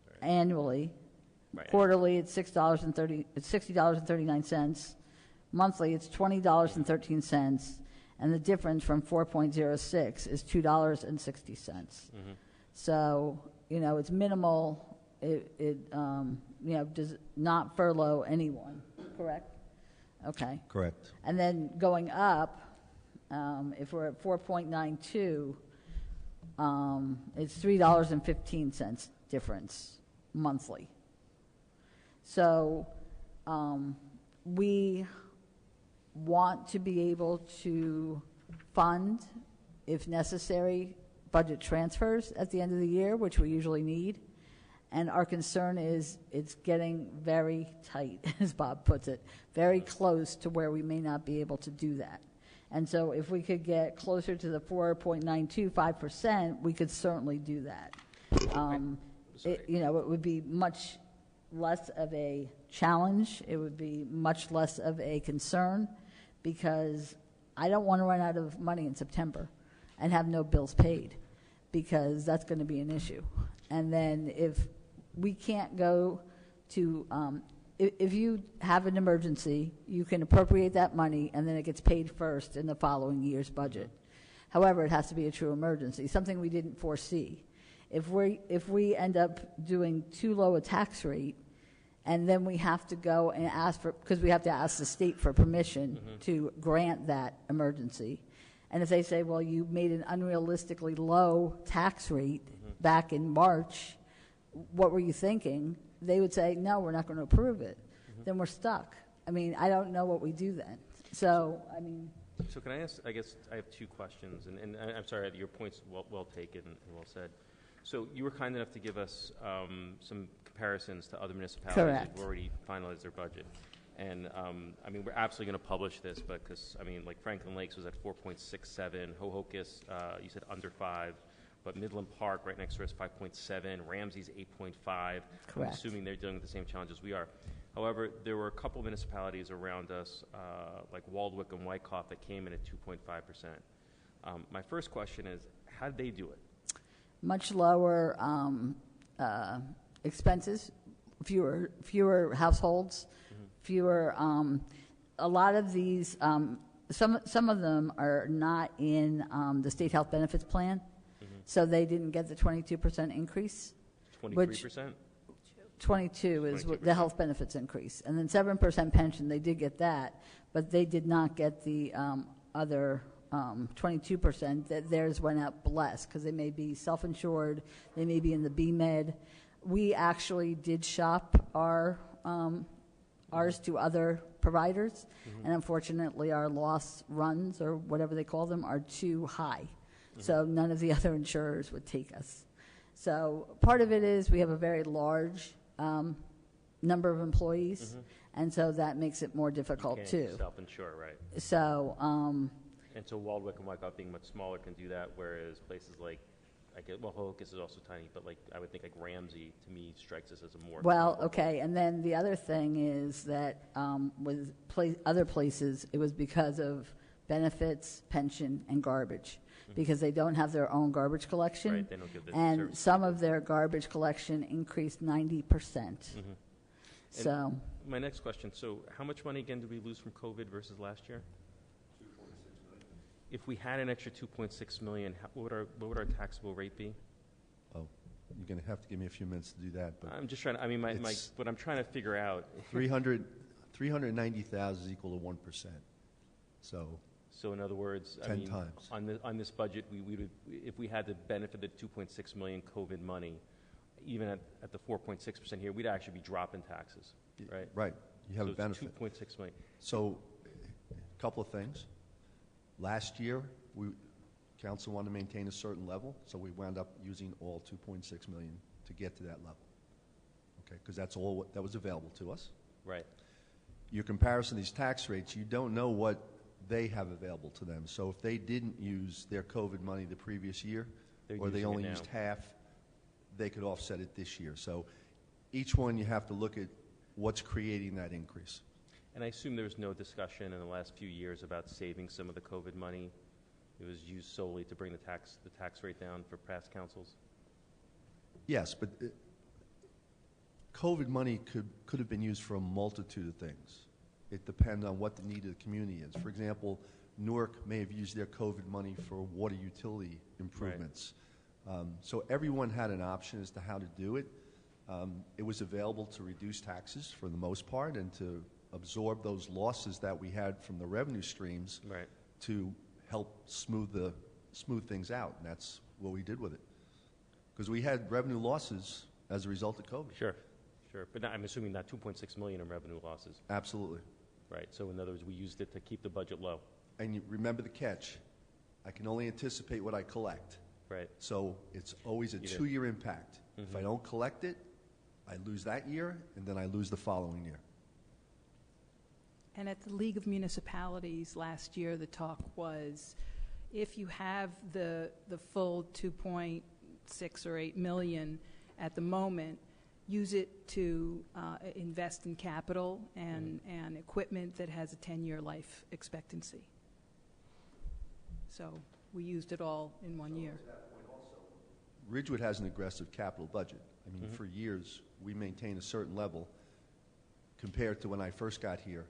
Right? Annually, Right. quarterly, it's $60.39. Monthly, it's $20.13. And the difference from 4.06 is $2.60. Mhm. So, it's minimal. It does not furlough anyone, correct? Okay. Correct. And then going up, if we're at 4.92, It's $3.15 difference monthly. So we want to be able to fund, if necessary, budget transfers at the end of the year, which we usually need. And our concern is it's getting very tight, as Bob puts it, very close to where we may not be able to do that. And so if we could get closer to the 4.925%, we could certainly do that. It would be much less of a challenge. It would be much less of a concern, because I don't want to run out of money in September and have no bills paid, because that's going to be an issue. And then if we can't go to, if you have an emergency, you can appropriate that money and then it gets paid first in the following year's budget. However, it has to be a true emergency, something we didn't foresee. If we end up doing too low a tax rate, and then we have to go and ask for, because we have to ask the state for permission to grant that emergency. And if they say, well, you made an unrealistically low tax rate back in March, what were you thinking? They would say, no, we're not going to approve it. Then we're stuck. I mean, I don't know what we do then. So, I mean. So can I ask, I guess I have two questions, and I'm sorry, your point's well taken and well said. So you were kind enough to give us some comparisons to other municipalities who've already finalized their budget. And, I mean, we're absolutely going to publish this, but because, I mean, like Franklin Lakes was at 4.67, Hohokus, you said under 5, but Midland Park right next to us 5.7, Ramsey's 8.5. Correct. I'm assuming they're dealing with the same challenges we are. However, there were a couple municipalities around us, like Waldwick and Wyckoff, that came in at 2.5%. My first question is, how did they do it? Much lower expenses, fewer households, fewer. A lot of these, some of them are not in the state health benefits plan, so they didn't get the 22% increase. 23%? 22 is the health benefits increase, and then 7% pension. They did get that, but they did not get the other 22%. That theirs went up less because they may be self-insured. They may be in the BMed. We actually did shop ours to other providers, and unfortunately our loss runs, or whatever they call them, are too high. So none of the other insurers would take us. So part of it is we have a very large number of employees, and so that makes it more difficult too. Self-insure, right? So. And so Waldwick and Wyckoff, being much smaller, can do that, whereas places like, Hohokus is also tiny, but I would think like Ramsey, to me, strikes us as a more. Well, okay, and then the other thing is that with other places, it was because of benefits, pension, and garbage, because they don't have their own garbage collection. Right, they don't give the and service. Some of their garbage collection increased 90%. So. My next question, so how much money again did we lose from COVID versus last year? If we had an extra $2.6 million, what would our taxable rate be? Oh, you're going to have to give me a few minutes to do that. But I'm just trying to, I mean, what I'm trying to figure out. 390,000 is equal to 1%. So in other words, 10 times. On this budget, we would, if we had the benefit of the $2.6 million COVID money, even at the 4.6% here, we'd actually be dropping taxes, right? Right. You have a benefit. $2.6 million. So a couple of things. Last year, council wanted to maintain a certain level, so we wound up using all $2.6 million to get to that level. Okay, because that's all that was available to us. Right. Your comparison of these tax rates, you don't know what they have available to them. So if they didn't use their COVID money the previous year, or they only used half, they could offset it this year. So each one you have to look at what's creating that increase. And I assume there was no discussion in the last few years about saving some of the COVID money. It was used solely to bring the tax rate down for past councils. Yes, but COVID money could have been used for a multitude of things. It depends on what the need of the community is. For example, Newark may have used their COVID money for water utility improvements. Right. So everyone had an option as to how to do it. It was available to reduce taxes for the most part and to absorb those losses that we had from the revenue streams, right, to help smooth things out. And that's what we did with it. Because we had revenue losses as a result of COVID. Sure, sure. But I'm assuming not 2.6 million in revenue losses. Absolutely. Right. So in other words, we used it to keep the budget low. And you remember the catch. I can only anticipate what I collect. Right. So it's always a You did. 2-year impact. If I don't collect it, I lose that year, and then I lose the following year. And at the League of Municipalities last year, the talk was, if you have the full 2.6 or 8 million at the moment, use it to invest in capital and equipment that has a 10-year life expectancy. So we used it all in 1 year. Ridgewood has an aggressive capital budget. I mean, for years, we maintain a certain level compared to when I first got here,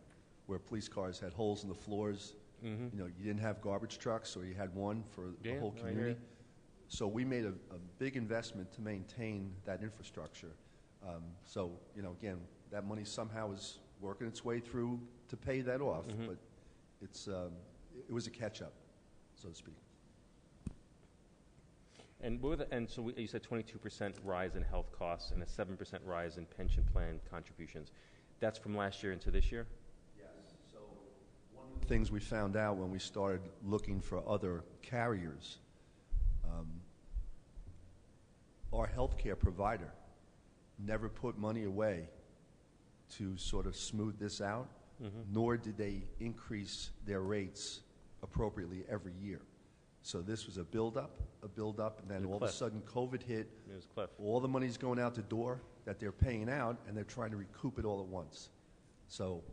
where police cars had holes in the floors. You know, you didn't have garbage trucks, or you had one for the whole I hear community. you. So we made a big investment to maintain that infrastructure. So, you know, again, that money somehow is working its way through to pay that off, but it's, it was a catch-up, so to speak. And so you said 22% rise in health costs and a 7% rise in pension plan contributions. That's from last year into this year? Yes. So one of the things we found out when we started looking for other carriers, our healthcare provider never put money away to sort of smooth this out, nor did they increase their rates appropriately every year. So this was a build-up, and then all of a sudden COVID hit. It was cliff. All the money's going out the door that they're paying out, and they're trying to recoup it all at once. So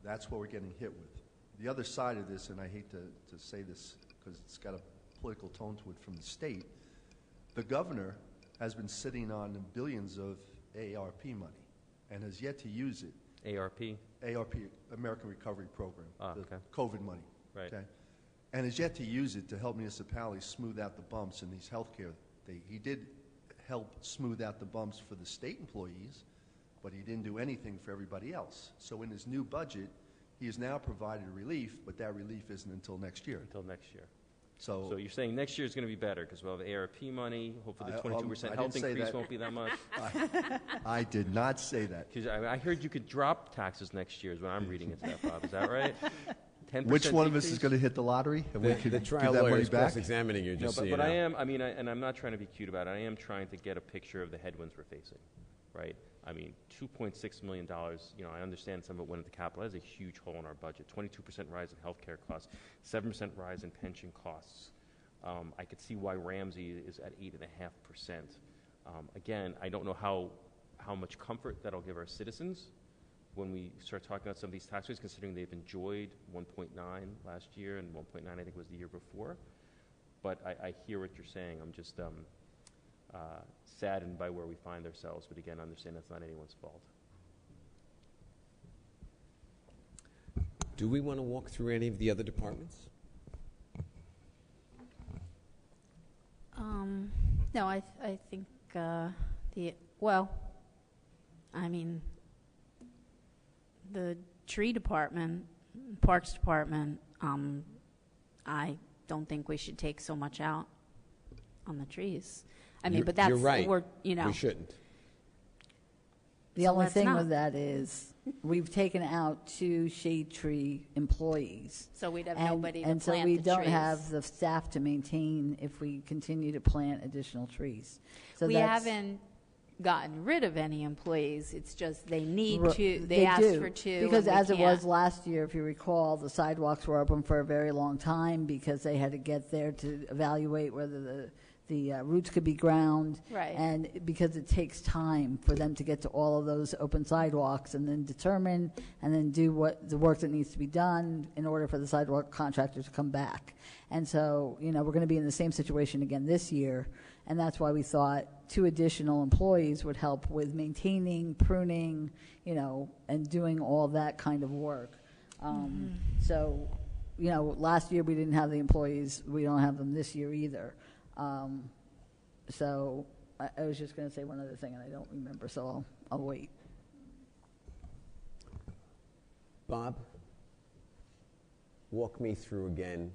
that's what we're getting hit with. The other side of this, and I hate to say this because it's got a political tone to it from the state, the governor has been sitting on billions of ARP money and has yet to use it. ARP? ARP, American Recovery Program, the okay. COVID money. Right. Okay? And has yet to use it to help municipalities smooth out the bumps in these healthcare. He did help smooth out the bumps for the state employees, but he didn't do anything for everybody else. So in his new budget, he has now provided relief, but that relief isn't until next year. Until next year. So you're saying next year is going to be better because we'll have ARP money. Hopefully the I 22% health didn't say increase that. won't be that much. I did not say that. 'Cause I heard you could drop taxes next year is what I'm reading into that, Bob. Is that right? 10% Which one of us is decrease? going to hit the lottery and we could The give trial that lawyer money is back? cross-examining you, just so you but know. I am, I mean, and I'm not trying to be cute about it. I am trying to get a picture of the headwinds we're facing, right? I mean, $2.6 million, you know, I understand some of it went into capital. That is a huge hole in our budget. 22% rise in healthcare costs, 7% rise in pension costs. I could see why Ramsey is at 8.5%. Again, I don't know how much comfort that'll give our citizens when we start talking about some of these tax rates, considering they've enjoyed 1.9 last year and 1.9 I think was the year before. But I hear what you're saying. I'm just saddened by where we find ourselves. But again, understand that's not anyone's fault. Do we want to walk through any of the other departments? No, I think the tree department, parks department, I don't think we should take so much out on the trees. I mean, but that's You're right. you know. We shouldn't. The So only let's thing not. with that is, we've taken out 2 shade tree employees. So we'd have And- nobody to And so plant we the don't trees. have the staff to maintain if we continue to plant additional trees. So We that's- haven't gotten rid of any employees. It's just they need Ro- to. They asked do, for 2. Because and we as it was can't. last year, if you recall, the sidewalks were open for a very long time because they had to get there to evaluate whether the roots could be ground. Right. And because it takes time for them to get to all of those open sidewalks and then determine and then do what the work that needs to be done in order for the sidewalk contractor to come back. And so, you know, we're going to be in the same situation again this year. And that's why we thought 2 additional employees would help with maintaining, pruning, you know, and doing all that kind of work. So, you know, last year we didn't have the employees. We don't have them this year either. So I was just going to say one other thing, and I don't remember, so I'll wait. Bob, walk me through again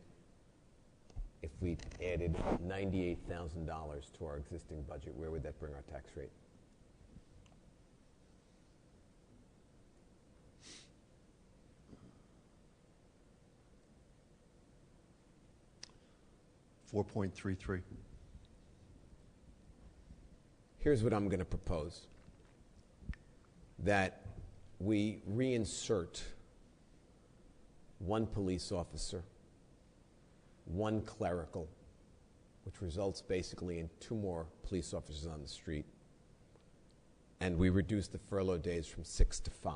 if we added $98,000 to our existing budget, where would that bring our tax rate? $4.33. Here's what I'm going to propose. That we reinsert one police officer, one clerical, which results basically in 2 more police officers on the street, and we reduce the furlough days from 6 to 5,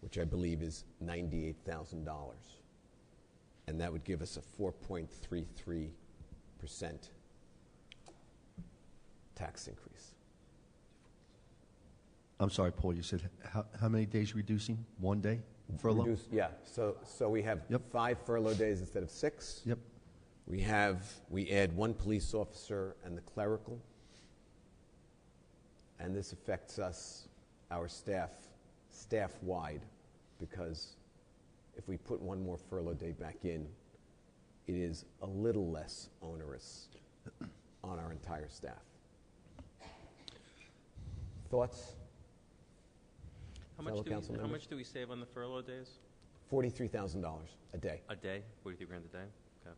which I believe is $98,000. And that would give us a 4.33% tax increase. I'm sorry, Paul, you said how many days reducing? 1 day furlough? Yeah, so we have Yep. 5 furlough days instead of 6. Yep. We add 1 police officer and the clerical, and this affects us, our staff-wide, because if we put 1 more furlough day back in, it is a little less onerous on our entire staff. Thoughts? How Fellow much, council how members? much do we save on the furlough days? $43,000 a day. A day? 43 grand a day? Okay.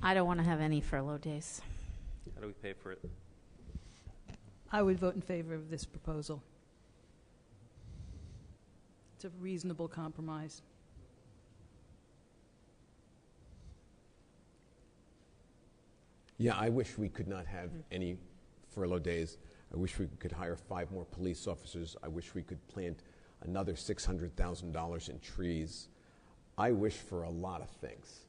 I don't want to have any furlough days. How do we pay for it? I would vote in favor of this proposal. It's a reasonable compromise. Yeah, I wish we could not have any furlough days. I wish we could hire 5 more police officers. I wish we could plant another $600,000 in trees. I wish for a lot of things.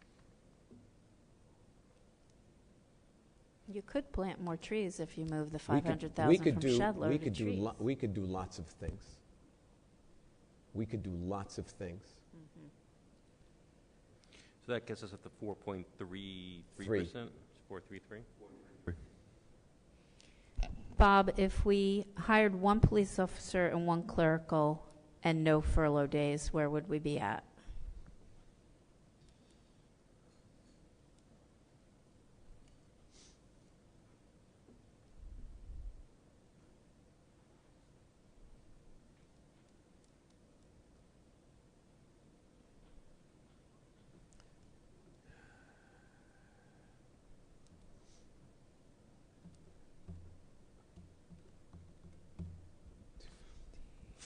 You could plant more trees if you move the We could- 500,000 we could from do- Shedler we to could do trees. we could do lots of things. We could do lots of things. So that gets us up to 4.33%? 4.33? Bob, if we hired 1 police officer and 1 clerical and no furlough days, where would we be at?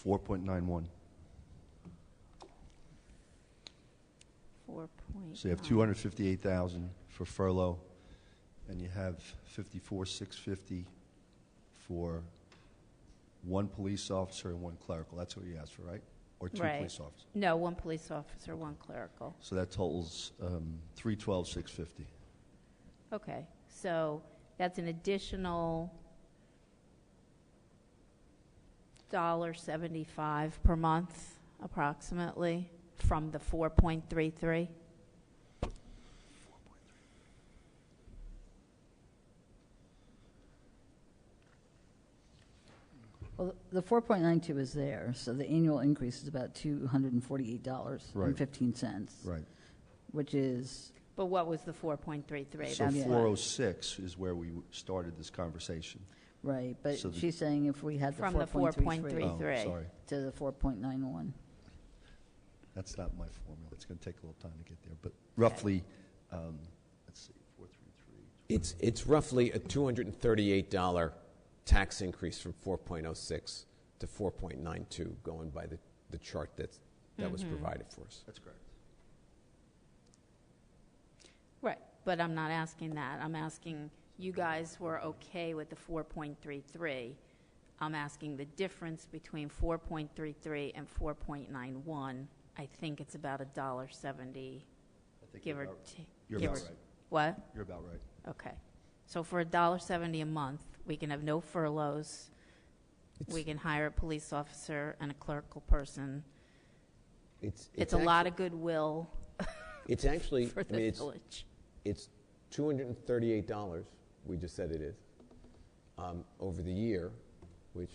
$4.91. 4 So you have $258,000 for furlough, and you have $54,650 for 1 police officer and 1 clerical. That's what you asked for, right? Or 2 Right. police officers. No, 1 police officer, 1 clerical. So that totals $312,650. Okay, so that's an additional $1.75 per month, approximately, from the 4.33. Well, the 4.92 is there, so the annual increase is about $248.15. Right. Which is, But what was the 4.33? So That's Yeah. 406 is where we started this conversation. right, but So the- she's saying if we had the From the 4.33 4.33. Oh, sorry. to the 4.91. That's not my formula. It's going to take a little time to get there. But roughly, let's see, 433. It's roughly a $238 tax increase from 4.06 to 4.92, going by the chart that was provided for us. That's correct. Right, but I'm not asking that. I'm asking, you guys were okay with the 4.33. I'm asking the difference between 4.33 and 4.91. I think it's about $1.70, I think give you're or about- take. You're about right. What? You're about right. Okay. So for $1.70 a month, we can have no furloughs. We can hire a police officer and a clerical person. It's a lot of goodwill It's actually, for I the mean, village. it's $238, we just said it is, over the year, which,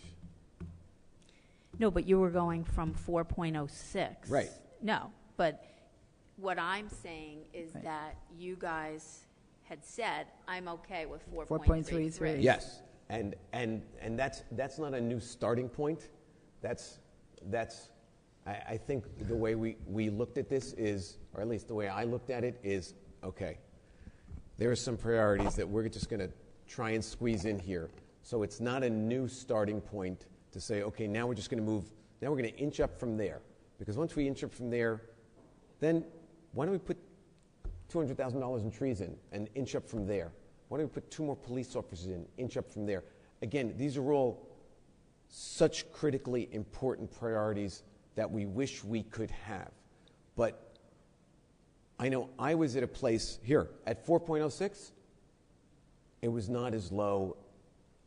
No, but you were going from 4.06. Right. No, but what I'm saying is Right. that you guys had said, I'm okay with 4.33. Yes, and that's not a new starting point. I think the way we looked at this is, or at least the way I looked at it is, okay, there are some priorities that we're just going to try and squeeze in here. So it's not a new starting point to say, okay, now we're just going to move, now we're going to inch up from there. Because once we inch up from there, then why don't we put $200,000 in trees in and inch up from there? Why don't we put 2 more police officers in, inch up from there? Again, these are all such critically important priorities that we wish we could have. But I know I was at a place here at 4.06. It was not as low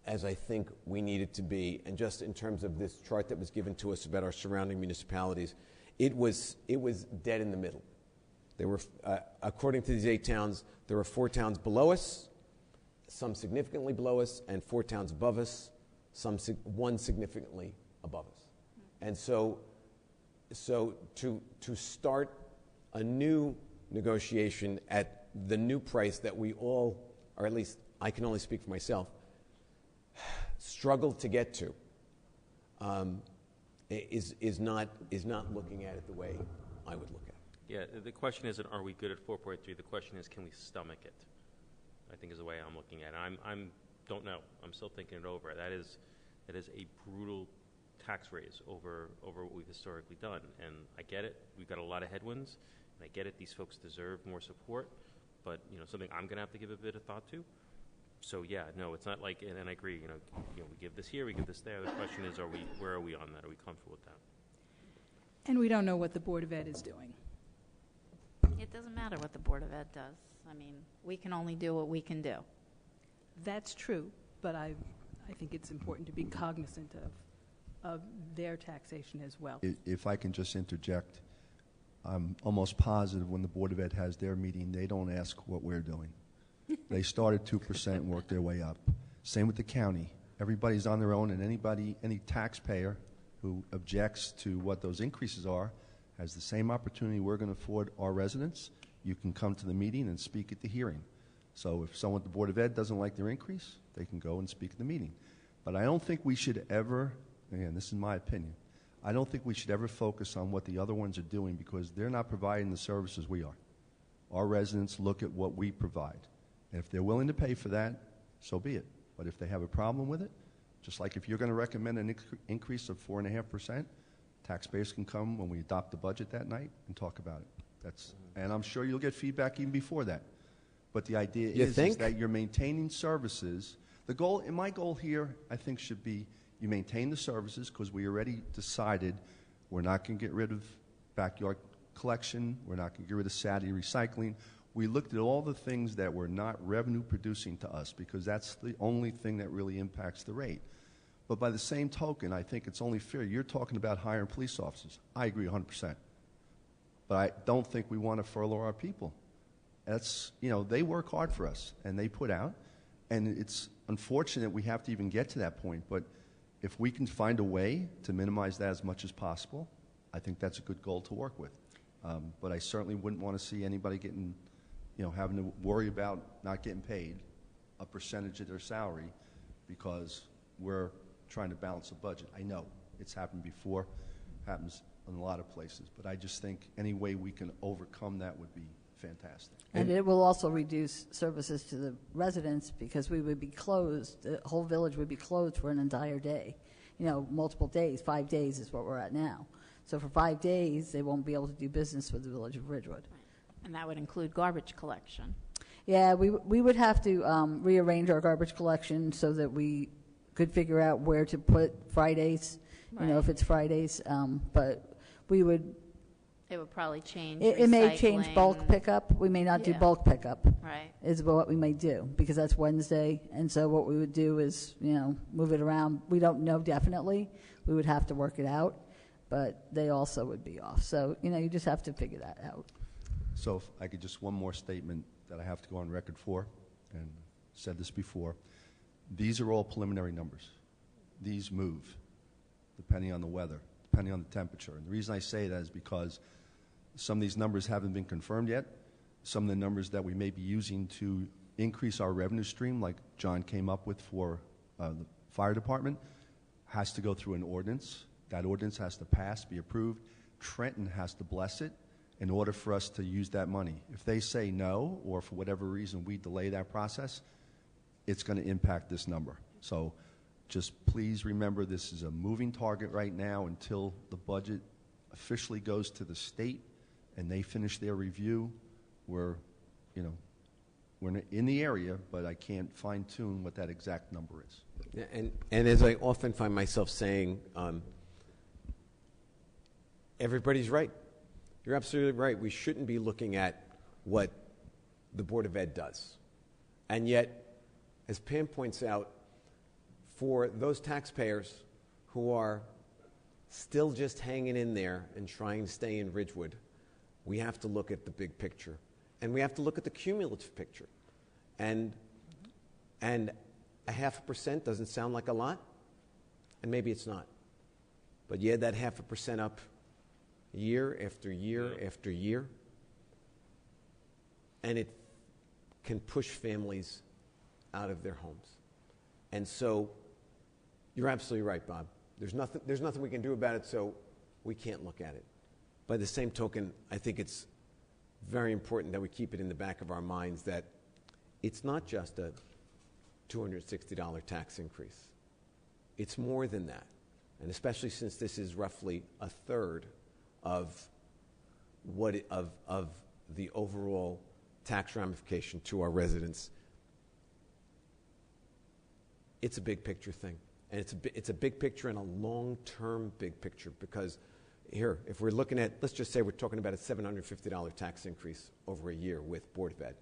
as I think we needed to be. And just in terms of this chart that was given to us about our surrounding municipalities, it was dead in the middle. There were, according to these 8 towns, there were 4 towns below us, some significantly below us, and 4 towns above us, one significantly above us. And so to start a new negotiation at the new price that we all, or at least I can only speak for myself, struggled to get to, is not looking at it the way I would look at it. Yeah, the question isn't are we good at 4.3. The question is can we stomach it. I think is the way I'm looking at it. I'm don't know. I'm still thinking it over. That is a brutal tax raise over what we've historically done. And I get it. We've got a lot of headwinds, and I get it. These folks deserve more support, but something I'm going to have to give a bit of thought to. So yeah, no, it's not like, and I agree. We give this here, we give this there. The question is, where are we on that? Are we comfortable with that? And we don't know what the Board of Ed is doing. It doesn't matter what the Board of Ed does. I mean, we can only do what we can do. That's true, but I think it's important to be cognizant of their taxation as well. If I can just interject, I'm almost positive when the Board of Ed has their meeting, they don't ask what we're doing. They start at 2% and work their way up. Same with the county. Everybody's on their own, and any taxpayer who objects to what those increases are has the same opportunity we're going to afford our residents. You can come to the meeting and speak at the hearing. So if someone at the Board of Ed doesn't like their increase, they can go and speak at the meeting. But I don't think we should ever, again, this is my opinion, I don't think we should ever focus on what the other ones are doing because they're not providing the services we are. Our residents look at what we provide. And if they're willing to pay for that, so be it. But if they have a problem with it, just like if you're going to recommend an increase of 4.5%, taxpayers can come when we adopt the budget that night and talk about it. And I'm sure you'll get feedback even before that. But the idea is that you're maintaining services. My goal here, I think, should be you maintain the services because we already decided we're not going to get rid of backyard collection. We're not going to get rid of Saturday recycling. We looked at all the things that were not revenue producing to us because that's the only thing that really impacts the rate. But by the same token, I think it's only fair. You're talking about hiring police officers. I agree 100%. But I don't think we want to furlough our people. They work hard for us, and they put out. And it's unfortunate we have to even get to that point. But if we can find a way to minimize that as much as possible, I think that's a good goal to work with. But I certainly wouldn't want to see anybody getting, having to worry about not getting paid a percentage of their salary because we're trying to balance a budget. I know it's happened before, happens in a lot of places, but I just think any way we can overcome that would be fantastic. And it will also reduce services to the residents because we would be closed, the whole village would be closed for an entire day. Multiple days, 5 days is what we're at now. So for 5 days, they won't be able to do business with the village of Ridgewood. And that would include garbage collection. Yeah, we would have to rearrange our garbage collection so that we could figure out where to put Fridays, if it's Fridays. But we would... It would probably change It may change bulk pickup. We may not do bulk pickup. Right. Is what we may do because that's Wednesday. And so what we would do is, move it around. We don't know definitely. We would have to work it out. But they also would be off. So, you just have to figure that out. So if I could just one more statement that I have to go on record for, and said this before. These are all preliminary numbers. These move. depending on the weather, depending on the temperature. And the reason I say that is because some of these numbers haven't been confirmed yet. Some of the numbers that we may be using to increase our revenue stream, like John came up with for the fire department, has to go through an ordinance. That ordinance has to pass, be approved. Trenton has to bless it in order for us to use that money. If they say no, or for whatever reason we delay that process, it's going to impact this number. So just please remember, this is a moving target right now until the budget officially goes to the state and they finish their review. We're in the area, but I can't fine-tune what that exact number is. Yeah, and as I often find myself saying, everybody's right. You're absolutely right. We shouldn't be looking at what the Board of Ed does. And yet, as Pam points out, for those taxpayers who are still just hanging in there and trying to stay in Ridgewood, we have to look at the big picture. And we have to look at the cumulative picture. And 0.5% doesn't sound like a lot, and maybe it's not. But you add that 0.5% up year after year after year, and it can push families out of their homes. And so you're absolutely right, Bob. There's nothing we can do about it, so we can't look at it. By the same token, I think it's very important that we keep it in the back of our minds that it's not just a $260 tax increase. It's more than that. And especially since this is roughly a third of the overall tax ramification to our residents, it's a big picture thing. And it's a big picture and a long-term big picture, because here, if we're looking at, let's just say we're talking about a $750 tax increase over a year with Board of Ed,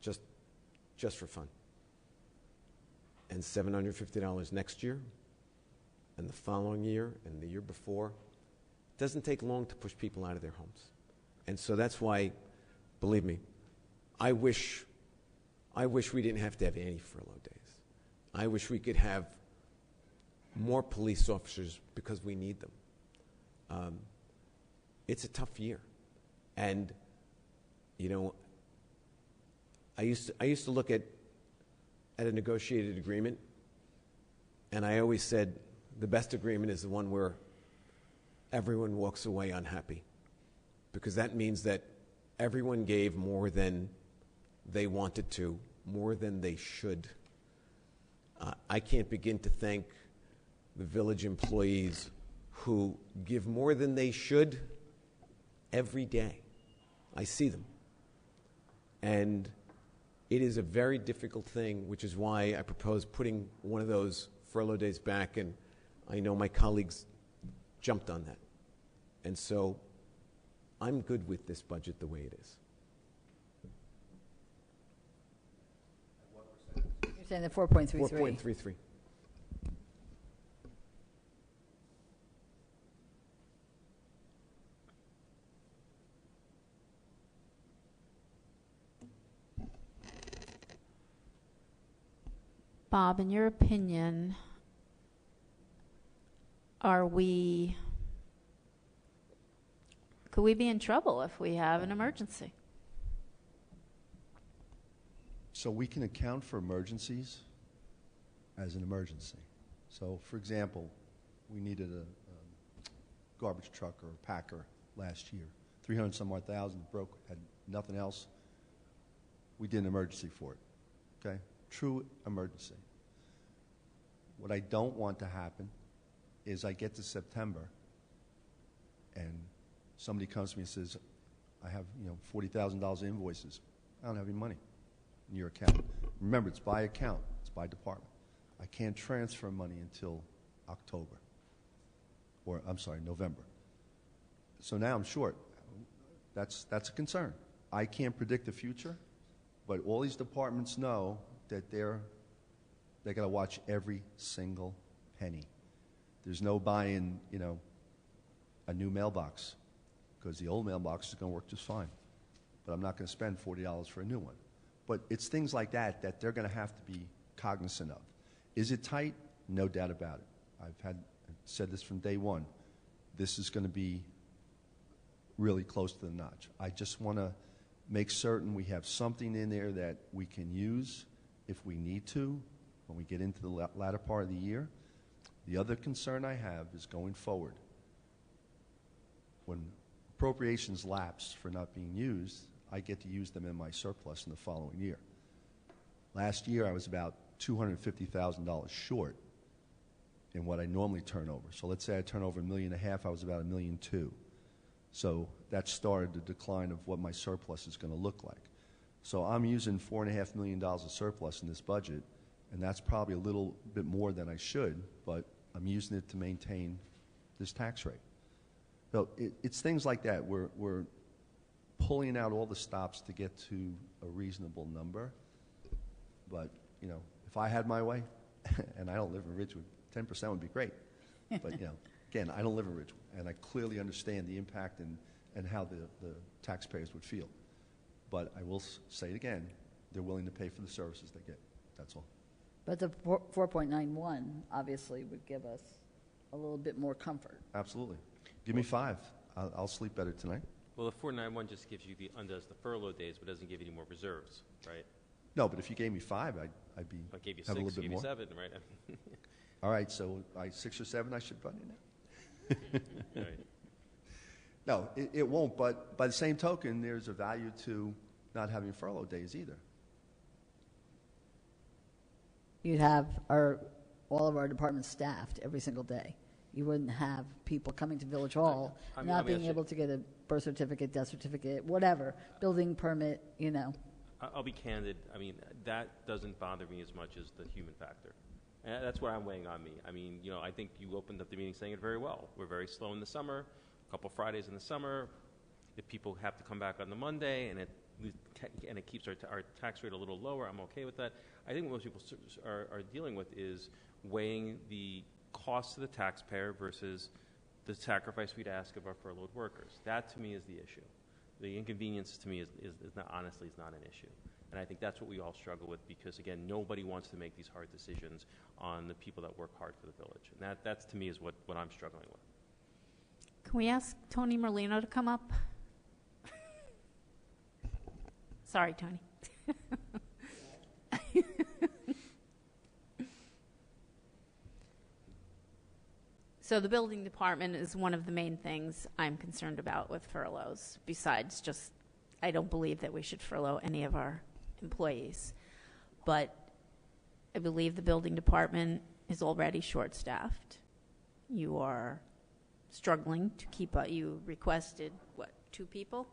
just for fun. And $750 next year, and the following year, and the year before. It doesn't take long to push people out of their homes. And so that's why, believe me, I wish we didn't have to have any furlough days. I wish we could have more police officers because we need them. It's a tough year. And, I used to look at a negotiated agreement, and I always said the best agreement is the one where everyone walks away unhappy, because that means that everyone gave more than they wanted to, more than they should. I can't begin to thank the village employees who give more than they should every day. I see them. And it is a very difficult thing, which is why I propose putting one of those furlough days back, and I know my colleagues jumped on that. And so I'm good with this budget the way it is. You're saying the 4.33? 4.33. Bob, in your opinion, could we be in trouble if we have an emergency? So we can account for emergencies as an emergency. So, for example, we needed a garbage truck or a packer last year. 300 some odd thousand, broke, had nothing else. We did an emergency for it. Okay? True emergency. What I don't want to happen is I get to September and somebody comes to me and says, I have $40,000 in invoices. I don't have any money in your account. Remember, it's by account. It's by department. I can't transfer money until October. Or, I'm sorry, November. So now I'm short. That's a concern. I can't predict the future, but all these departments know that they got to watch every single penny. There's no buying, a new mailbox, because the old mailbox is going to work just fine. But I'm not going to spend $40 for a new one. But it's things like that they're going to have to be cognizant of. Is it tight? No doubt about it. I've had said this from day one, this is going to be really close to the notch. I just want to make certain we have something in there that we can use if we need to when we get into the latter part of the year. The other concern I have is going forward. When appropriations lapse for not being used, I get to use them in my surplus in the following year. Last year, I was about $250,000 short in what I normally turn over. So let's say I turn over $1.5 million, I was about $1.2 million. So that started the decline of what my surplus is going to look like. So I'm using $4.5 million of surplus in this budget, and that's probably a little bit more than I should, but I'm using it to maintain this tax rate. So it's things like that. We're pulling out all the stops to get to a reasonable number. But, you know, if I had my way, and I don't live in Ridgewood, 10% would be great. But, you know, again, I don't live in Ridgewood, and I clearly understand the impact and how the taxpayers would feel. But I will say it again, they're willing to pay for the services they get. That's all. But the 4.91 obviously would give us a little bit more comfort. Absolutely. Give me 5. I'll sleep better tonight. Well, the 491 just gives you undoes the furlough days, but doesn't give you any more reserves, right? No, but if you gave me 5, I'd be I gave you have 6, a little bit gave you more. 7, right? All right, so 6 or 7, I should run you now. Right. No, it won't. But by the same token, there's a value to not having furlough days either. You'd have all of our departments staffed every single day. You wouldn't have people coming to Village Hall not being able to get a birth certificate, death certificate, whatever, building permit, you know. I'll be candid. I mean, that doesn't bother me as much as the human factor. And that's what I'm weighing on me. I mean, you know, I think you opened up the meeting saying it very well. We're very slow in the summer, a couple Fridays in the summer. If people have to come back on the Monday and it keeps our tax rate a little lower, I'm okay with that. I think what most people are dealing with is weighing the cost to the taxpayer versus the sacrifice we'd ask of our furloughed workers. That, to me, is the issue. The inconvenience, to me, is not, honestly, is not an issue. And I think that's what we all struggle with because, again, nobody wants to make these hard decisions on the people that work hard for the village. And that's to me, is what I'm struggling with. Can we ask Tony Merlino to come up? Sorry, Tony. So the building department is one of the main things I'm concerned about with furloughs, besides just, I don't believe that we should furlough any of our employees. But I believe the building department is already short-staffed. You are struggling to keep up. You requested, 2 people?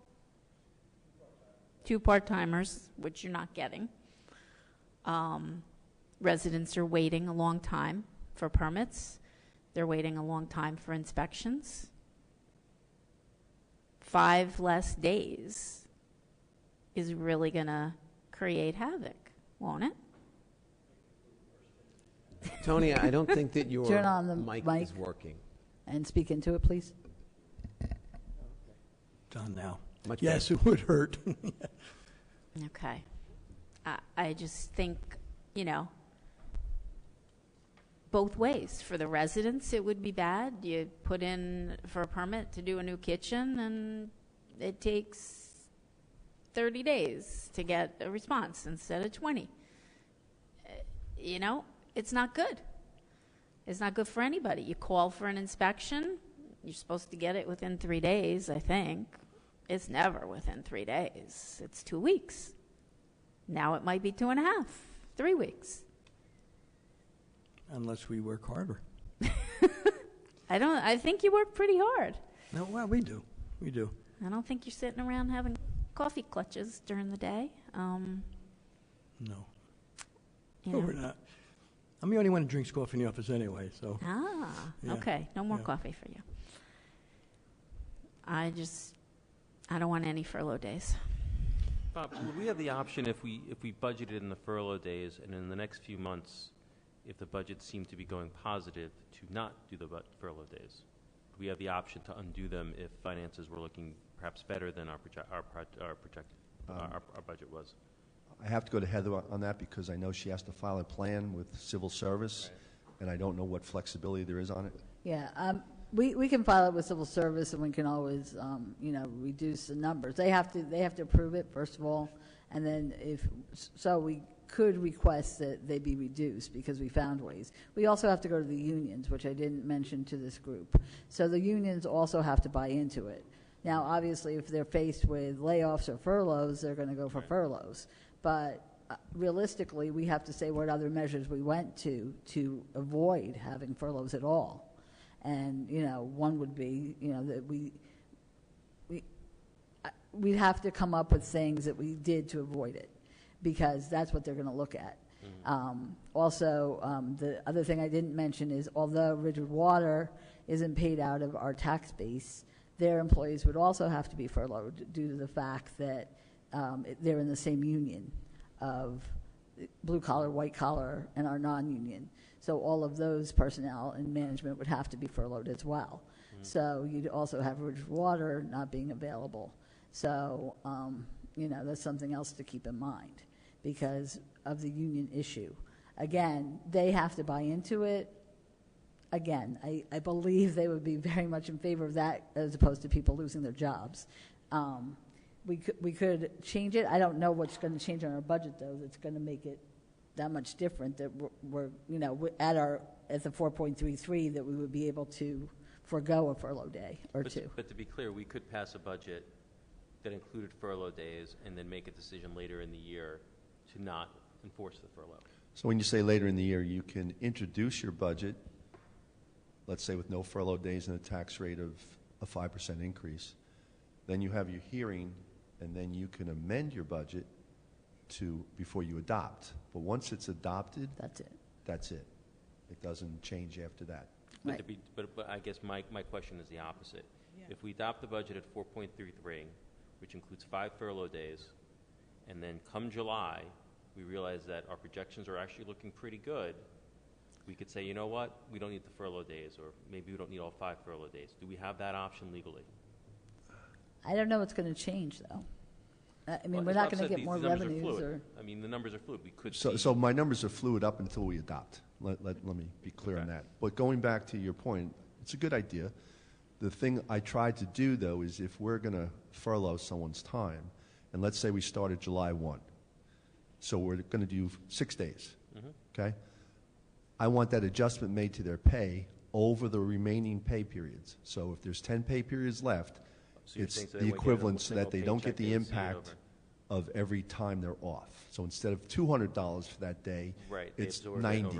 2 part-timers, which you're not getting. Residents are waiting a long time for permits. They're waiting a long time for inspections. 5 less days is really going to create havoc, won't it? Tony, I don't think that your Turn on the mic mic. is working. And speak into it, please. It's on now. Much Yes, better. it would hurt. Okay. I just think, you know, both ways. For the residents, it would be bad. You put in for a permit to do a new kitchen, and it takes 30 days to get a response instead of 20. You know, it's not good. It's not good for anybody. You call for an inspection, you're supposed to get it within 3 days, I think. It's never within 3 days. It's 2 weeks. Now it might be 2.5, 3 weeks. Unless we work harder. I think you work pretty hard. No, well, we do. We do. I don't think you're sitting around having coffee clutches during the day. No. You No, know. we're not. I'm the only one who drinks coffee in the office anyway, so. Yeah. Okay. No more Yeah. coffee for you. I don't want any furlough days. Bob, would we have the option if we budgeted in the furlough days and in the next few months, if the budget seemed to be going positive, to not do the furlough days? We have the option to undo them if finances were looking perhaps better than our budget was. I have to go to Heather on that because I know she has to file a plan with civil service, Right. and I don't know what flexibility there is on it. Yeah, we can file it with civil service, and we can always, reduce the numbers. They have to approve it, first of all, and then we could request that they be reduced because we found ways. We also have to go to the unions, which I didn't mention to this group. So the unions also have to buy into it. Now, obviously, if they're faced with layoffs or furloughs, they're going to go for furloughs. But realistically, we have to say what other measures we went to avoid having furloughs at all. And, one would be, that we'd have to come up with things that we did to avoid it, because that's what they're going to look at. Also, the other thing I didn't mention is, although Ridgewood Water isn't paid out of our tax base, their employees would also have to be furloughed due to the fact that they're in the same union of blue collar, white collar, and our non-union. So all of those personnel and management would have to be furloughed as well. So you'd also have Ridgewood Water not being available. So, that's something else to keep in mind because of the union issue. Again, they have to buy into it. Again, I believe they would be very much in favor of that as opposed to people losing their jobs. We could change it. I don't know what's going to change on our budget, though, that's going to make it that much different, that we're at the 4.33, that we would be able to forego a furlough day or two. But to be clear, we could pass a budget that included furlough days and then make a decision later in the year to not enforce the furlough. So when you say later in the year, you can introduce your budget, let's say with no furlough days and a tax rate of a 5% increase. Then you have your hearing, and then you can amend your budget before you adopt. But once it's adopted, that's it. That's it. It doesn't change after that. Right. But I guess my question is the opposite. Yeah. If we adopt the budget at 4.33, which includes 5 furlough days, and then come July, we realize that our projections are actually looking pretty good, we could say, you know what, we don't need the furlough days, or maybe we don't need all 5 furlough days. Do we have that option legally? I don't know what's going to change, though. Well, we're as not Bob going to said, get these more numbers are revenues. fluid. The numbers are fluid. We could So my numbers are fluid up until we adopt. Let me be clear on that. But going back to your point, it's a good idea. The thing I tried to do, though, is if we're going to furlough someone's time, and let's say we started July 1, so we're going to do 6 days, okay? I want that adjustment made to their pay over the remaining pay periods. So if there's 10 pay periods left, it's the equivalent so that they don't get the impact of every time they're off. So instead of $200 for that day, it's 90,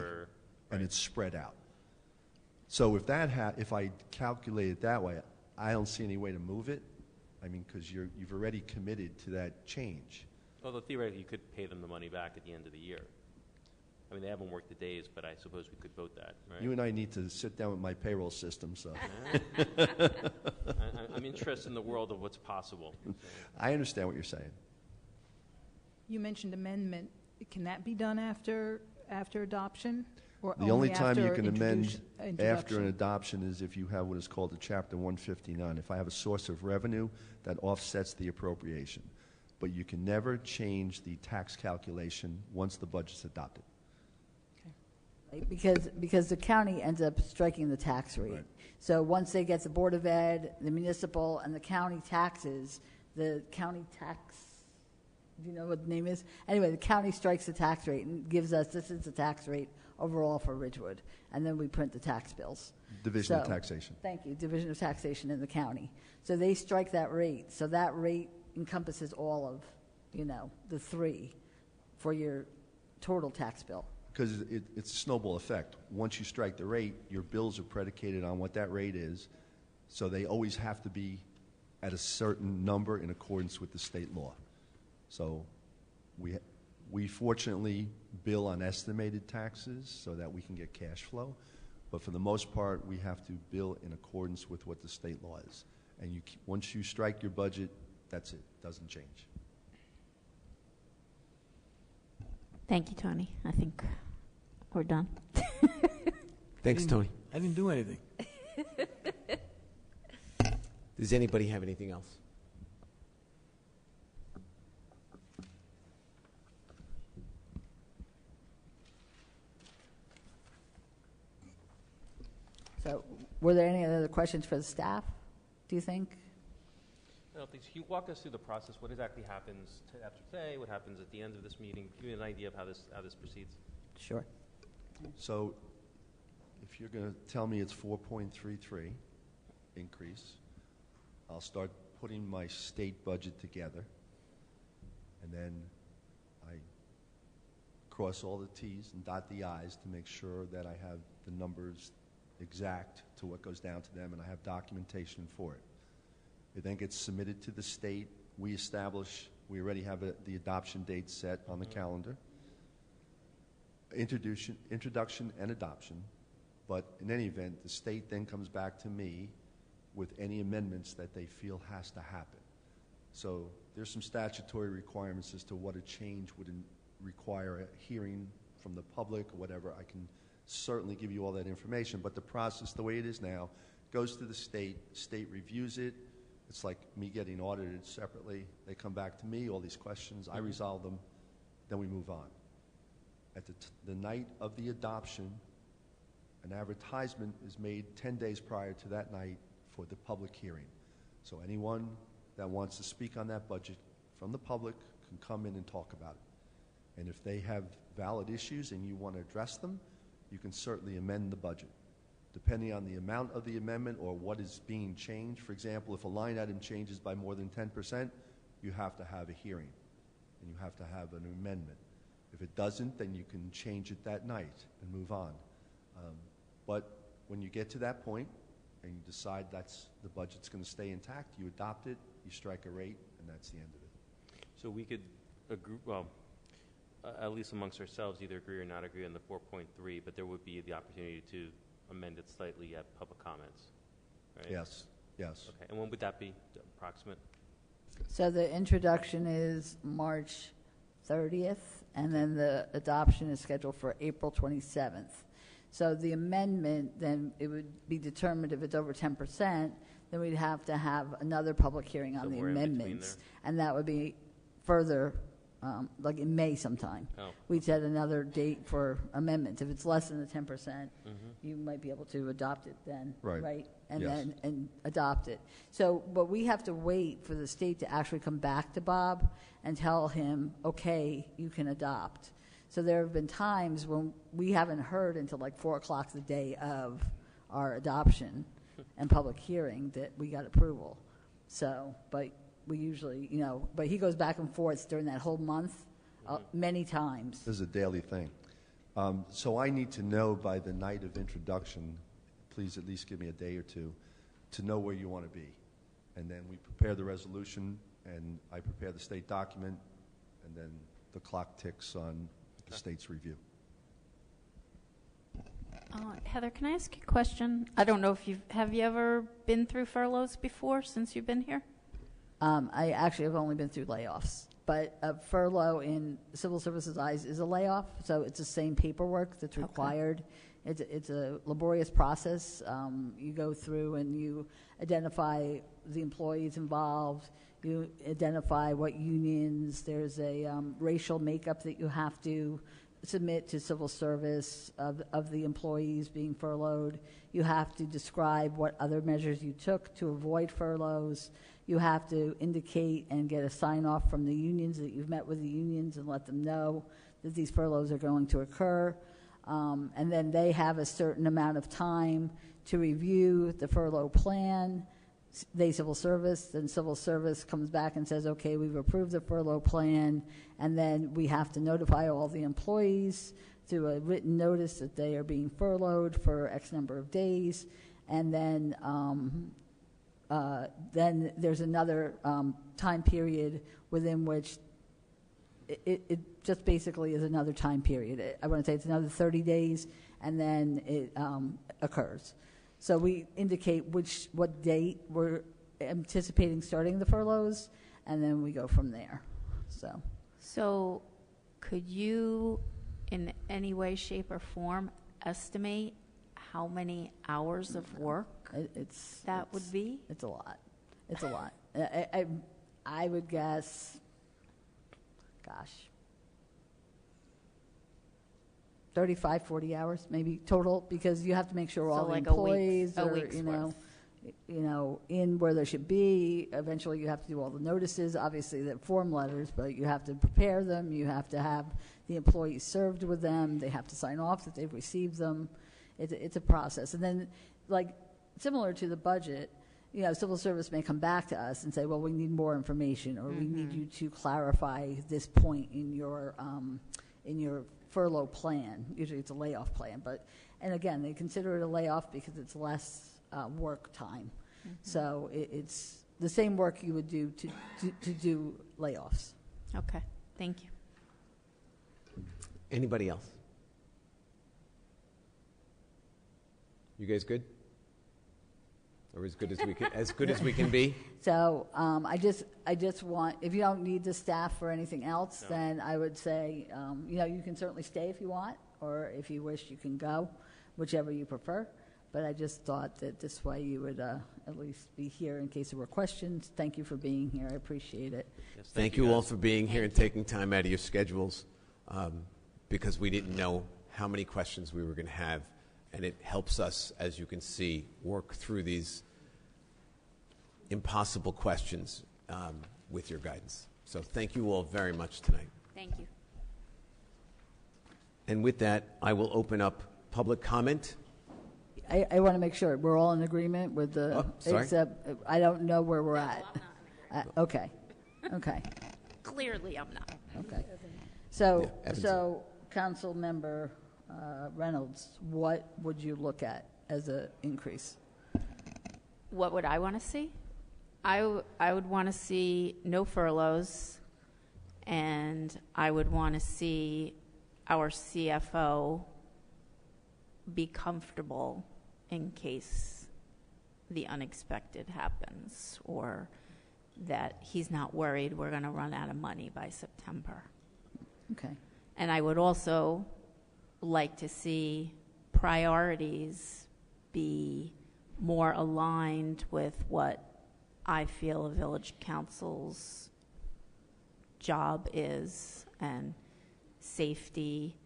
and it's spread out. So if if I calculate it that way, I don't see any way to move it. Because you've already committed to that change. Although theoretically, you could pay them the money back at the end of the year. They haven't worked the days, but I suppose we could vote that, right? You and I need to sit down with my payroll system, so. I'm interested in the world of what's possible. I understand what you're saying. You mentioned amendment. Can that be done after adoption? Or The only time you after can amend after introduction? an adoption is if you have what is called a Chapter 159. If I have a source of revenue that offsets the appropriation. But you can never change the tax calculation once the budget's adopted. Because the county ends up striking the tax rate. Right. So once they get the Board of Ed, the municipal, and the county taxes, the county tax, do you know what the name is? Anyway, the county strikes the tax rate and gives us, this is the tax rate overall for Ridgewood. And then we print the tax bills. Division of Taxation. Thank you, Division of Taxation in the county. So they strike that rate. So that rate encompasses all of, the 3 for your total tax bill. Because it's a snowball effect. Once you strike the rate, your bills are predicated on what that rate is, so they always have to be at a certain number in accordance with the state law. So we fortunately bill on estimated taxes so that we can get cash flow, but for the most part, we have to bill in accordance with what the state law is. And once you strike your budget, that's it. Doesn't change. Thank you, Tony. I think we're done. Thanks, Tony. I didn't do anything. Does anybody have anything else? So were there any other questions for the staff, do you think? I don't think so. Can you walk us through the process? What exactly happens after today? What happens at the end of this meeting? Give me an idea of how this proceeds. Sure. So if you're going to tell me it's 4.33 increase, I'll start putting my state budget together, and then I cross all the T's and dot the I's to make sure that I have the numbers exact to what goes down to them, and I have documentation for it. It then gets submitted to the state. We already have the adoption date set on the calendar. Introduction and adoption. But in any event, the state then comes back to me with any amendments that they feel has to happen. So there's some statutory requirements as to what a change would require a hearing from the public or whatever. I can certainly give you all that information, but the process, the way it is now, goes to the state reviews it. It's like me getting audited separately. They come back to me, all these questions, I resolve them, then we move on. At the night of the adoption, an advertisement is made 10 days prior to that night for the public hearing. So anyone that wants to speak on that budget from the public can come in and talk about it. And if they have valid issues and you want to address them, you can certainly amend the budget. Depending on the amount of the amendment or what is being changed. For example, if a line item changes by more than 10%, you have to have a hearing and you have to have an amendment. If it doesn't, then you can change it that night and move on. But when you get to that point and you decide the budget's going to stay intact, you adopt it, you strike a rate, and that's the end of it. So we could agree, well, at least amongst ourselves, either agree or not agree on the 4.3, but there would be the opportunity to amend it slightly at public comments, right? Yes. Okay, and when would that be, approximate? So the introduction is March 30th, and then the adoption is scheduled for April 27th. So the amendment, then it would be determined if it's over 10%, then we'd have to have another public hearing on the Somewhere in between amendments. there. And that would be further, like in May sometime. Oh. We'd set another date for amendments. If it's less than the 10%, you might be able to adopt it then, Right. And Yes. then and adopt it. So, but we have to wait for the state to actually come back to Bob and tell him, okay, you can adopt. So there have been times when we haven't heard until like 4 o'clock the day of our adoption and public hearing that we got approval. So, but we usually, but he goes back and forth during that whole month many times. This is a daily thing. So I need to know by the night of introduction, please at least give me a day or two, to know where you want to be. And then we prepare the resolution, and I prepare the state document, and then the clock ticks on the state's review. Heather, can I ask you a question? I don't know if have you ever been through furloughs before since you've been here? I actually have only been through layoffs, but a furlough in civil services eyes is a layoff, so it's the same paperwork that's required. It's a laborious process. You go through and you identify the employees involved. You identify what unions. There's a racial makeup that you have to submit to civil service of the employees being furloughed. You have to describe what other measures you took to avoid furloughs. You have to indicate and get a sign-off from the unions that you've met with the unions and let them know that these furloughs are going to occur. And then they have a certain amount of time to review the furlough plan. They civil service, then civil service comes back and says, okay, we've approved the furlough plan, and then we have to notify all the employees through a written notice that they are being furloughed for X number of days, and then there's another time period within which it just basically is another time period. I want to say it's another 30 days, and then it occurs. So we indicate what date we're anticipating starting the furloughs, and then we go from there. So could you, in any way, shape, or form, estimate how many hours of work that would be? It's a lot. It's a lot. I would guess, gosh, 35, 40 hours, maybe total, because you have to make sure all So the like employees a are, week's worth. in where they should be. Eventually, you have to do all the notices, obviously, the form letters, but you have to prepare them. You have to have the employees served with them. They have to sign off that they've received them. It's a process. And then, like, similar to the budget, civil service may come back to us and say, well, we need more information, or we need you to clarify this point in your furlough plan. Usually it's a layoff plan, and again, they consider it a layoff because it's less work time. So it's the same work you would do to do layoffs. Okay, thank you. Anybody else? You guys good? Or as good as we can be? So I just want, if you don't need the staff for anything else, then I would say, you can certainly stay if you want, or if you wish, you can go, whichever you prefer. But I just thought that this way you would at least be here in case there were questions. Thank you for being here. I appreciate it. Yes, thank you all for being here and taking time out of your schedules, because we didn't know how many questions we were going to have. And it helps us, as you can see, work through these impossible questions with your guidance. So thank you all very much tonight. Thank you. And with that, I will open up public comment. I want to make sure we're all in agreement with the, sorry. except I don't know where we're at. I'm not in agreement. Okay. Clearly, I'm not. Okay. So, Yeah, Evans. so Council Member Reynolds, what would you look at as an increase? What would I want to see? I would want to see no furloughs, and I would want to see our CFO be comfortable in case the unexpected happens, or that he's not worried we're going to run out of money by September. Okay. And I would also like to see priorities be more aligned with what I feel a village council's job is, and safety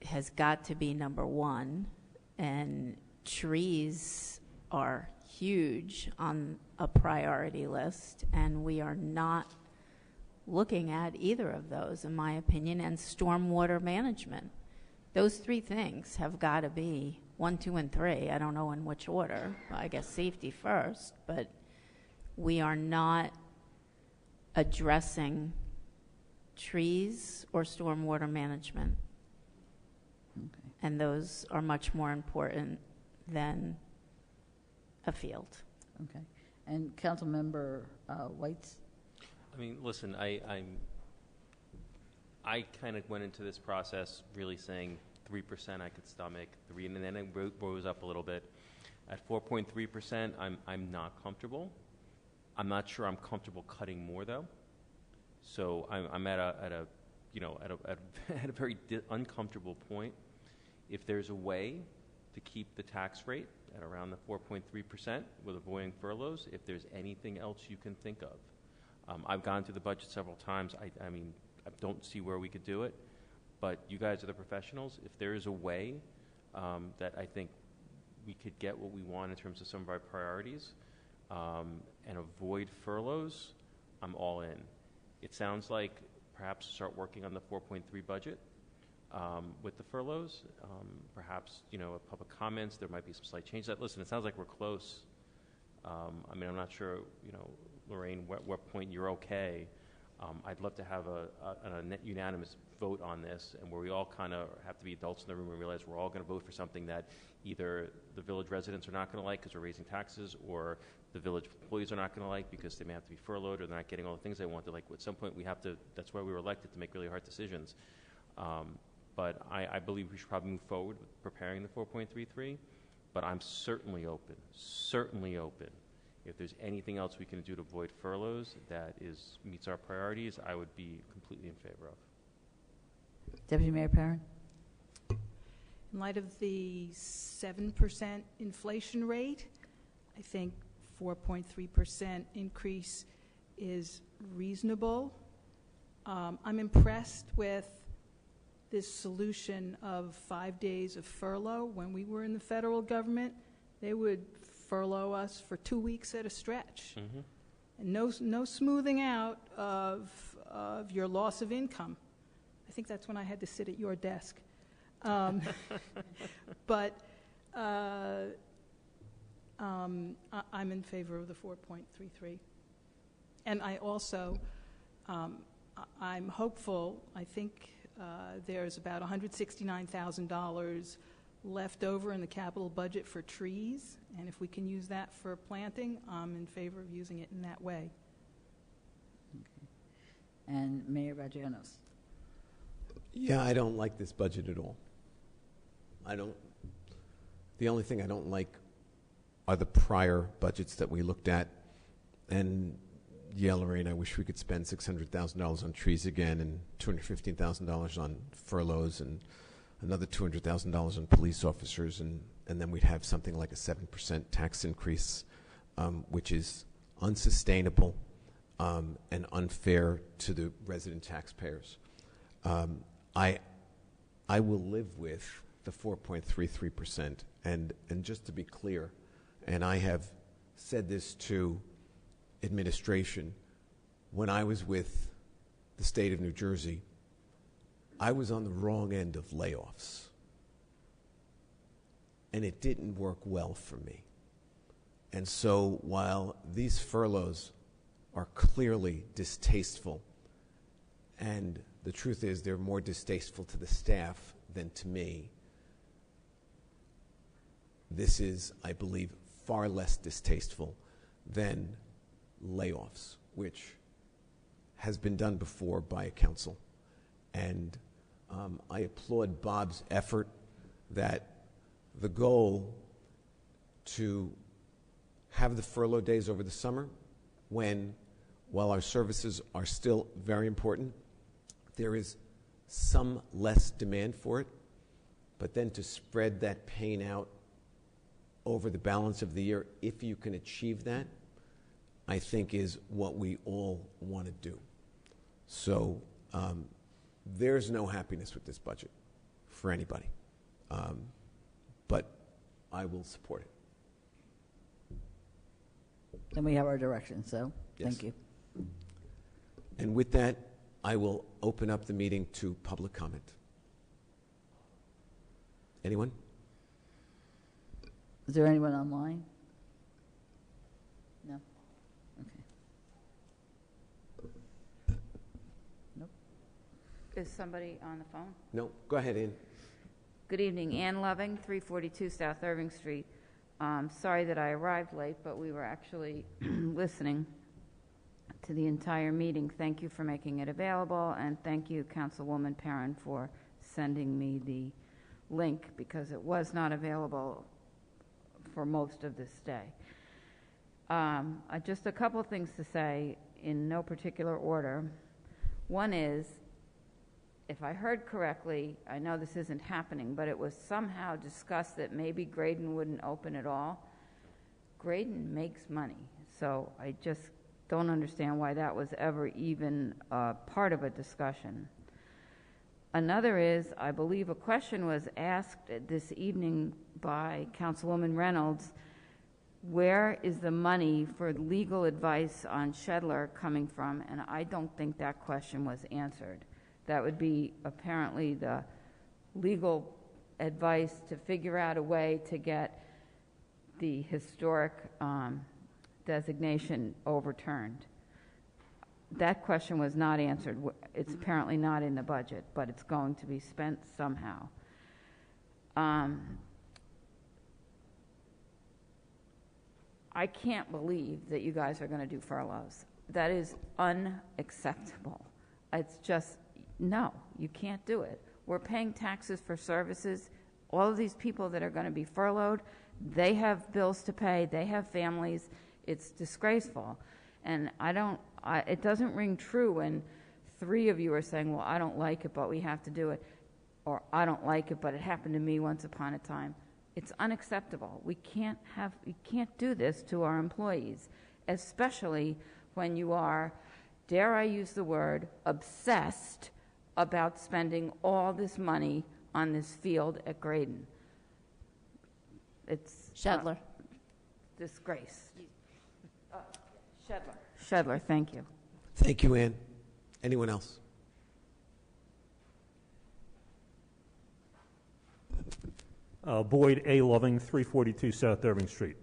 has got to be number one, and trees are huge on a priority list, and we are not looking at either of those, in my opinion, and stormwater management. Those three things have got to be 1, 2, and 3. I don't know in which order. I guess safety first, but we are not addressing trees or stormwater management. Okay. And those are much more important than a field. Okay. And Council Member Whites? I mean, listen, I kind of went into this process really saying 3% I could stomach, 3, and then it rose up a little bit. At 4.3%, I'm not comfortable. I'm not sure I'm comfortable cutting more though. So I'm at a very uncomfortable point. If there's a way to keep the tax rate at around the 4.3% with avoiding furloughs, if there's anything else you can think of. I've gone through the budget several times. I mean, I don't see where we could do it, but you guys are the professionals. If there is a way that I think we could get what we want in terms of some of our priorities and avoid furloughs, I'm all in. It sounds like perhaps start working on the 4.3 budget with the furloughs. Perhaps, public comments, there might be some slight changes. Listen, it sounds like we're close. I mean, I'm not sure, Lorraine, what point you're okay. I'd love to have a net unanimous vote on this, and where we all kind of have to be adults in the room and realize we're all going to vote for something that either the village residents are not going to like because we're raising taxes, or the village employees are not going to like because they may have to be furloughed or they're not getting all the things they want. Like, at some point we have to, that's why we were elected, to make really hard decisions. But I believe we should probably move forward with preparing the 4.33, but I'm certainly open. If there's anything else we can do to avoid furloughs that meets our priorities, I would be completely in favor of. Deputy Mayor Perrin? In light of the 7% inflation rate, I think 4.3% increase is reasonable. I'm impressed with this solution of 5 days of furlough. When we were in the federal government, they would furlough us for 2 weeks at a stretch. Mm-hmm. And no smoothing out of your loss of income. I think that's when I had to sit at your desk. But I'm in favor of the 4.33. And I also, I'm hopeful. I think there's about $169,000 left over in the capital budget for trees, and if we can use that for planting, I'm in favor of using it in that way. And Mayor Vagianos. Yeah, I don't like this budget at all. The only thing I don't like are the prior budgets that we looked at. And yeah, Lorraine, I wish we could spend $600,000 on trees again and $215,000 on furloughs and another $200,000 on police officers, and then we'd have something like a 7% tax increase, which is unsustainable and unfair to the resident taxpayers. I will live with the 4.33%, and just to be clear, and I have said this to administration, when I was with the state of New Jersey, I was on the wrong end of layoffs, and it didn't work well for me. And so while these furloughs are clearly distasteful, and the truth is they're more distasteful to the staff than to me, this is, I believe, far less distasteful than layoffs, which has been done before by a council. And I applaud Bob's effort that the goal to have the furlough days over the summer, when, while our services are still very important, there is some less demand for it, but then to spread that pain out over the balance of the year, if you can achieve that, I think is what we all want to do. So there's no happiness with this budget for anybody, but I will support it. Then we have our direction, so Yes. thank you. And with that, I will open up the meeting to public comment. Anyone? Is there anyone online? No? Okay. Nope. Is somebody on the phone? No? Go ahead, Ann. Good evening, Ann Loving, 342 South Irving Street. Sorry that I arrived late, but we were actually listening to the entire meeting. Thank you for making it available, and thank you, Councilwoman Perrin, for sending me the link, because it was not available for most of this day. Just a couple of things to say in no particular order. One is, if I heard correctly, I know this isn't happening, but it was somehow discussed that maybe Graydon wouldn't open at all. Graydon makes money, so I just don't understand why that was ever even part of a discussion. Another is, I believe a question was asked this evening by Councilwoman Reynolds, where is the money for legal advice on Shedler coming from? And I don't think that question was answered. That would be apparently the legal advice to figure out a way to get the historic designation overturned. That question was not answered. It's apparently not in the budget, but it's going to be spent somehow. I can't believe that you guys are going to do furloughs. That is unacceptable. It's just, no, you can't do it. We're paying taxes for services. All of these people that are going to be furloughed, they have bills to pay. They have families. It's disgraceful. And it doesn't ring true when 3 of you are saying, well, I don't like it, but we have to do it. Or I don't like it, but it happened to me once upon a time. It's unacceptable. We can't do this to our employees, especially when you are, dare I use the word, obsessed about spending all this money on this field at Graydon. It's Shedler. Disgrace. Shedler, thank you. Thank you, Ann. Anyone else? Boyd A. Loving, 342 South Irving Street.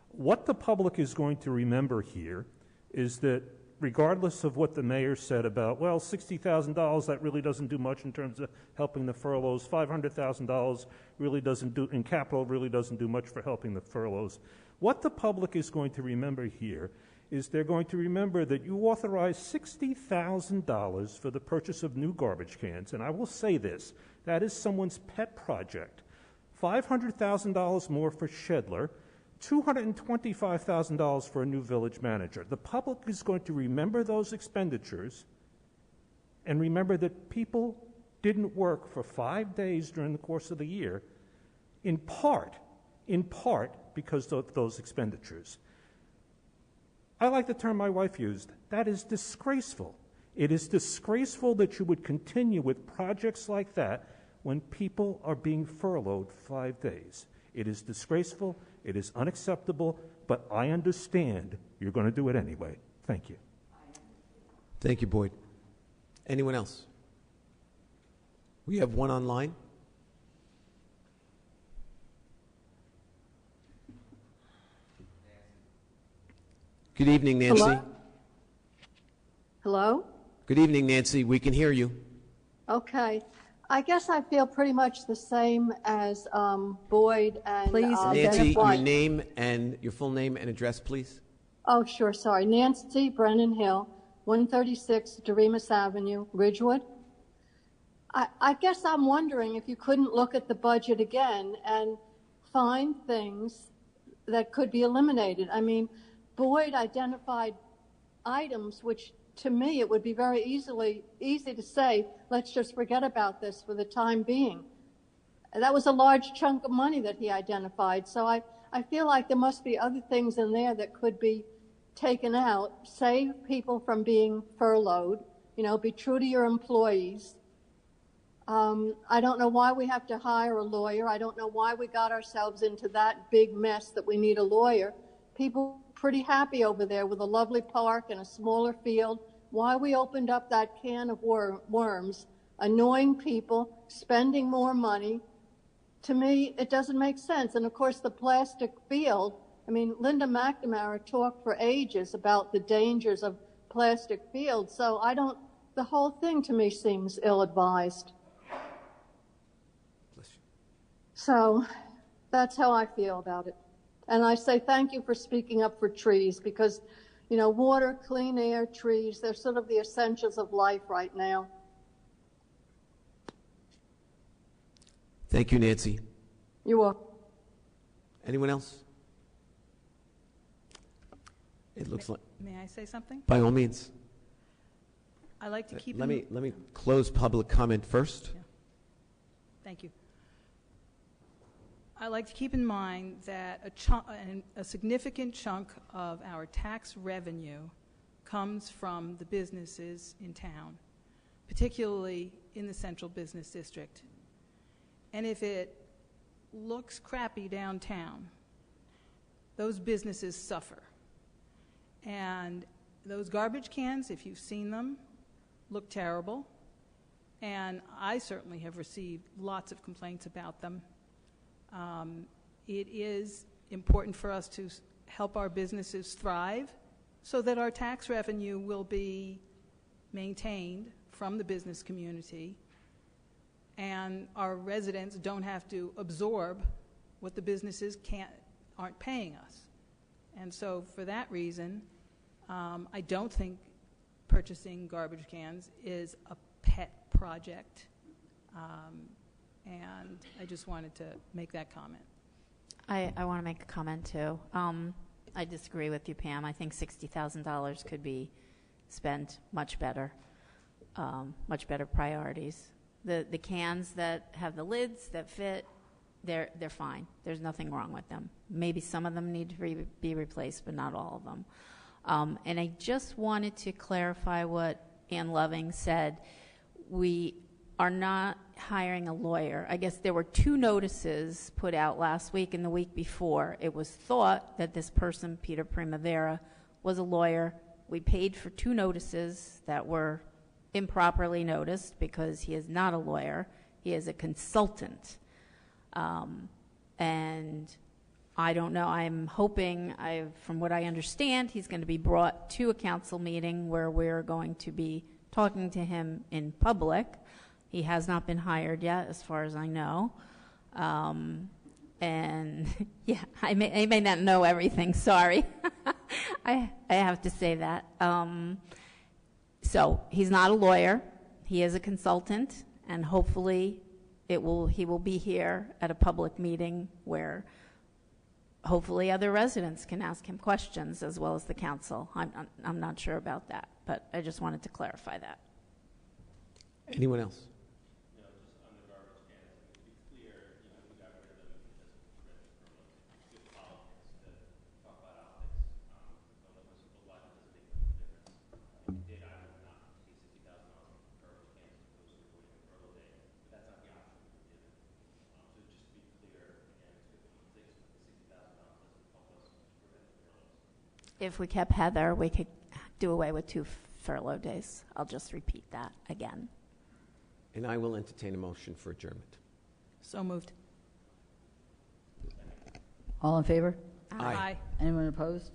What the public is going to remember here is that regardless of what the mayor said about, well, $60,000, that really doesn't do much in terms of helping the furloughs, $500,000 really doesn't do, in capital really doesn't do much for helping the furloughs. What the public is going to remember here is they're going to remember that you authorized $60,000 for the purchase of new garbage cans, and I will say this, that is someone's pet project. $500,000 more for Shedler, $225,000 for a new village manager. The public is going to remember those expenditures and remember that people didn't work for 5 days during the course of the year, in part because of those expenditures. I like the term my wife used. That is disgraceful. It is disgraceful that you would continue with projects like that when people are being furloughed 5 days. It is disgraceful, it is unacceptable, but I understand you're going to do it anyway. Thank you. Thank you, Boyd. Anyone else? We have one online. Good evening, Nancy. Hello? Hello? Good evening, Nancy. We can hear you. Okay. I guess I feel pretty much the same as Boyd and Nancy, White. your name and your full name and address, please. Oh, sure. Sorry. Nancy Brennan Hill, 136 Doremus Avenue, Ridgewood. I guess I'm wondering if you couldn't look at the budget again and find things that could be eliminated. I mean, Boyd identified items which, to me, it would be very easy to say, let's just forget about this for the time being. That was a large chunk of money that he identified. So I feel like there must be other things in there that could be taken out, save people from being furloughed, be true to your employees. I don't know why we have to hire a lawyer. I don't know why we got ourselves into that big mess that we need a lawyer. People pretty happy over there with a lovely park and a smaller field. Why we opened up that can of worms, annoying people, spending more money. To me, it doesn't make sense. And of course, the plastic field, I mean, Linda McNamara talked for ages about the dangers of plastic fields. So the whole thing to me seems ill-advised. So that's how I feel about it. And I say thank you for speaking up for trees because, water, clean air, trees, they're sort of the essentials of life right now. Thank you, Nancy. You're welcome. Anyone else? It looks like. May I say something? By all means. I like to keep. Let me close public comment first. Yeah. Thank you. I like to keep in mind that a significant chunk of our tax revenue comes from the businesses in town, particularly in the central business district. And if it looks crappy downtown, those businesses suffer. And those garbage cans, if you've seen them, look terrible. And I certainly have received lots of complaints about them. It is important for us to help our businesses thrive so that our tax revenue will be maintained from the business community and our residents don't have to absorb what the businesses aren't paying us. And so for that reason, I don't think purchasing garbage cans is a pet project. And I just wanted to make that comment. I want to make a comment, too. I disagree with you, Pam. I think $60,000 could be spent much better priorities. The cans that have the lids that fit, they're fine. There's nothing wrong with them. Maybe some of them need to be replaced, but not all of them. And I just wanted to clarify what Ann Loving said. We are not hiring a lawyer. I guess there were 2 notices put out last week and the week before. It was thought that this person, Peter Primavera, was a lawyer. We paid for 2 notices that were improperly noticed because he is not a lawyer. He is a consultant. And I don't know. I'm hoping, from what I understand, he's going to be brought to a council meeting where we're going to be talking to him in public. He has not been hired yet, as far as I know. And yeah, I may not know everything. Sorry. I have to say that. So he's not a lawyer. He is a consultant, and hopefully he will be here at a public meeting where hopefully other residents can ask him questions as well as the council. I'm not sure about that, but I just wanted to clarify that. Anyone else? If we kept Heather, we could do away with 2 furlough days. I'll just repeat that again. And I will entertain a motion for adjournment. So moved. All in favor? Aye. Anyone opposed?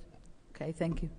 Okay, thank you.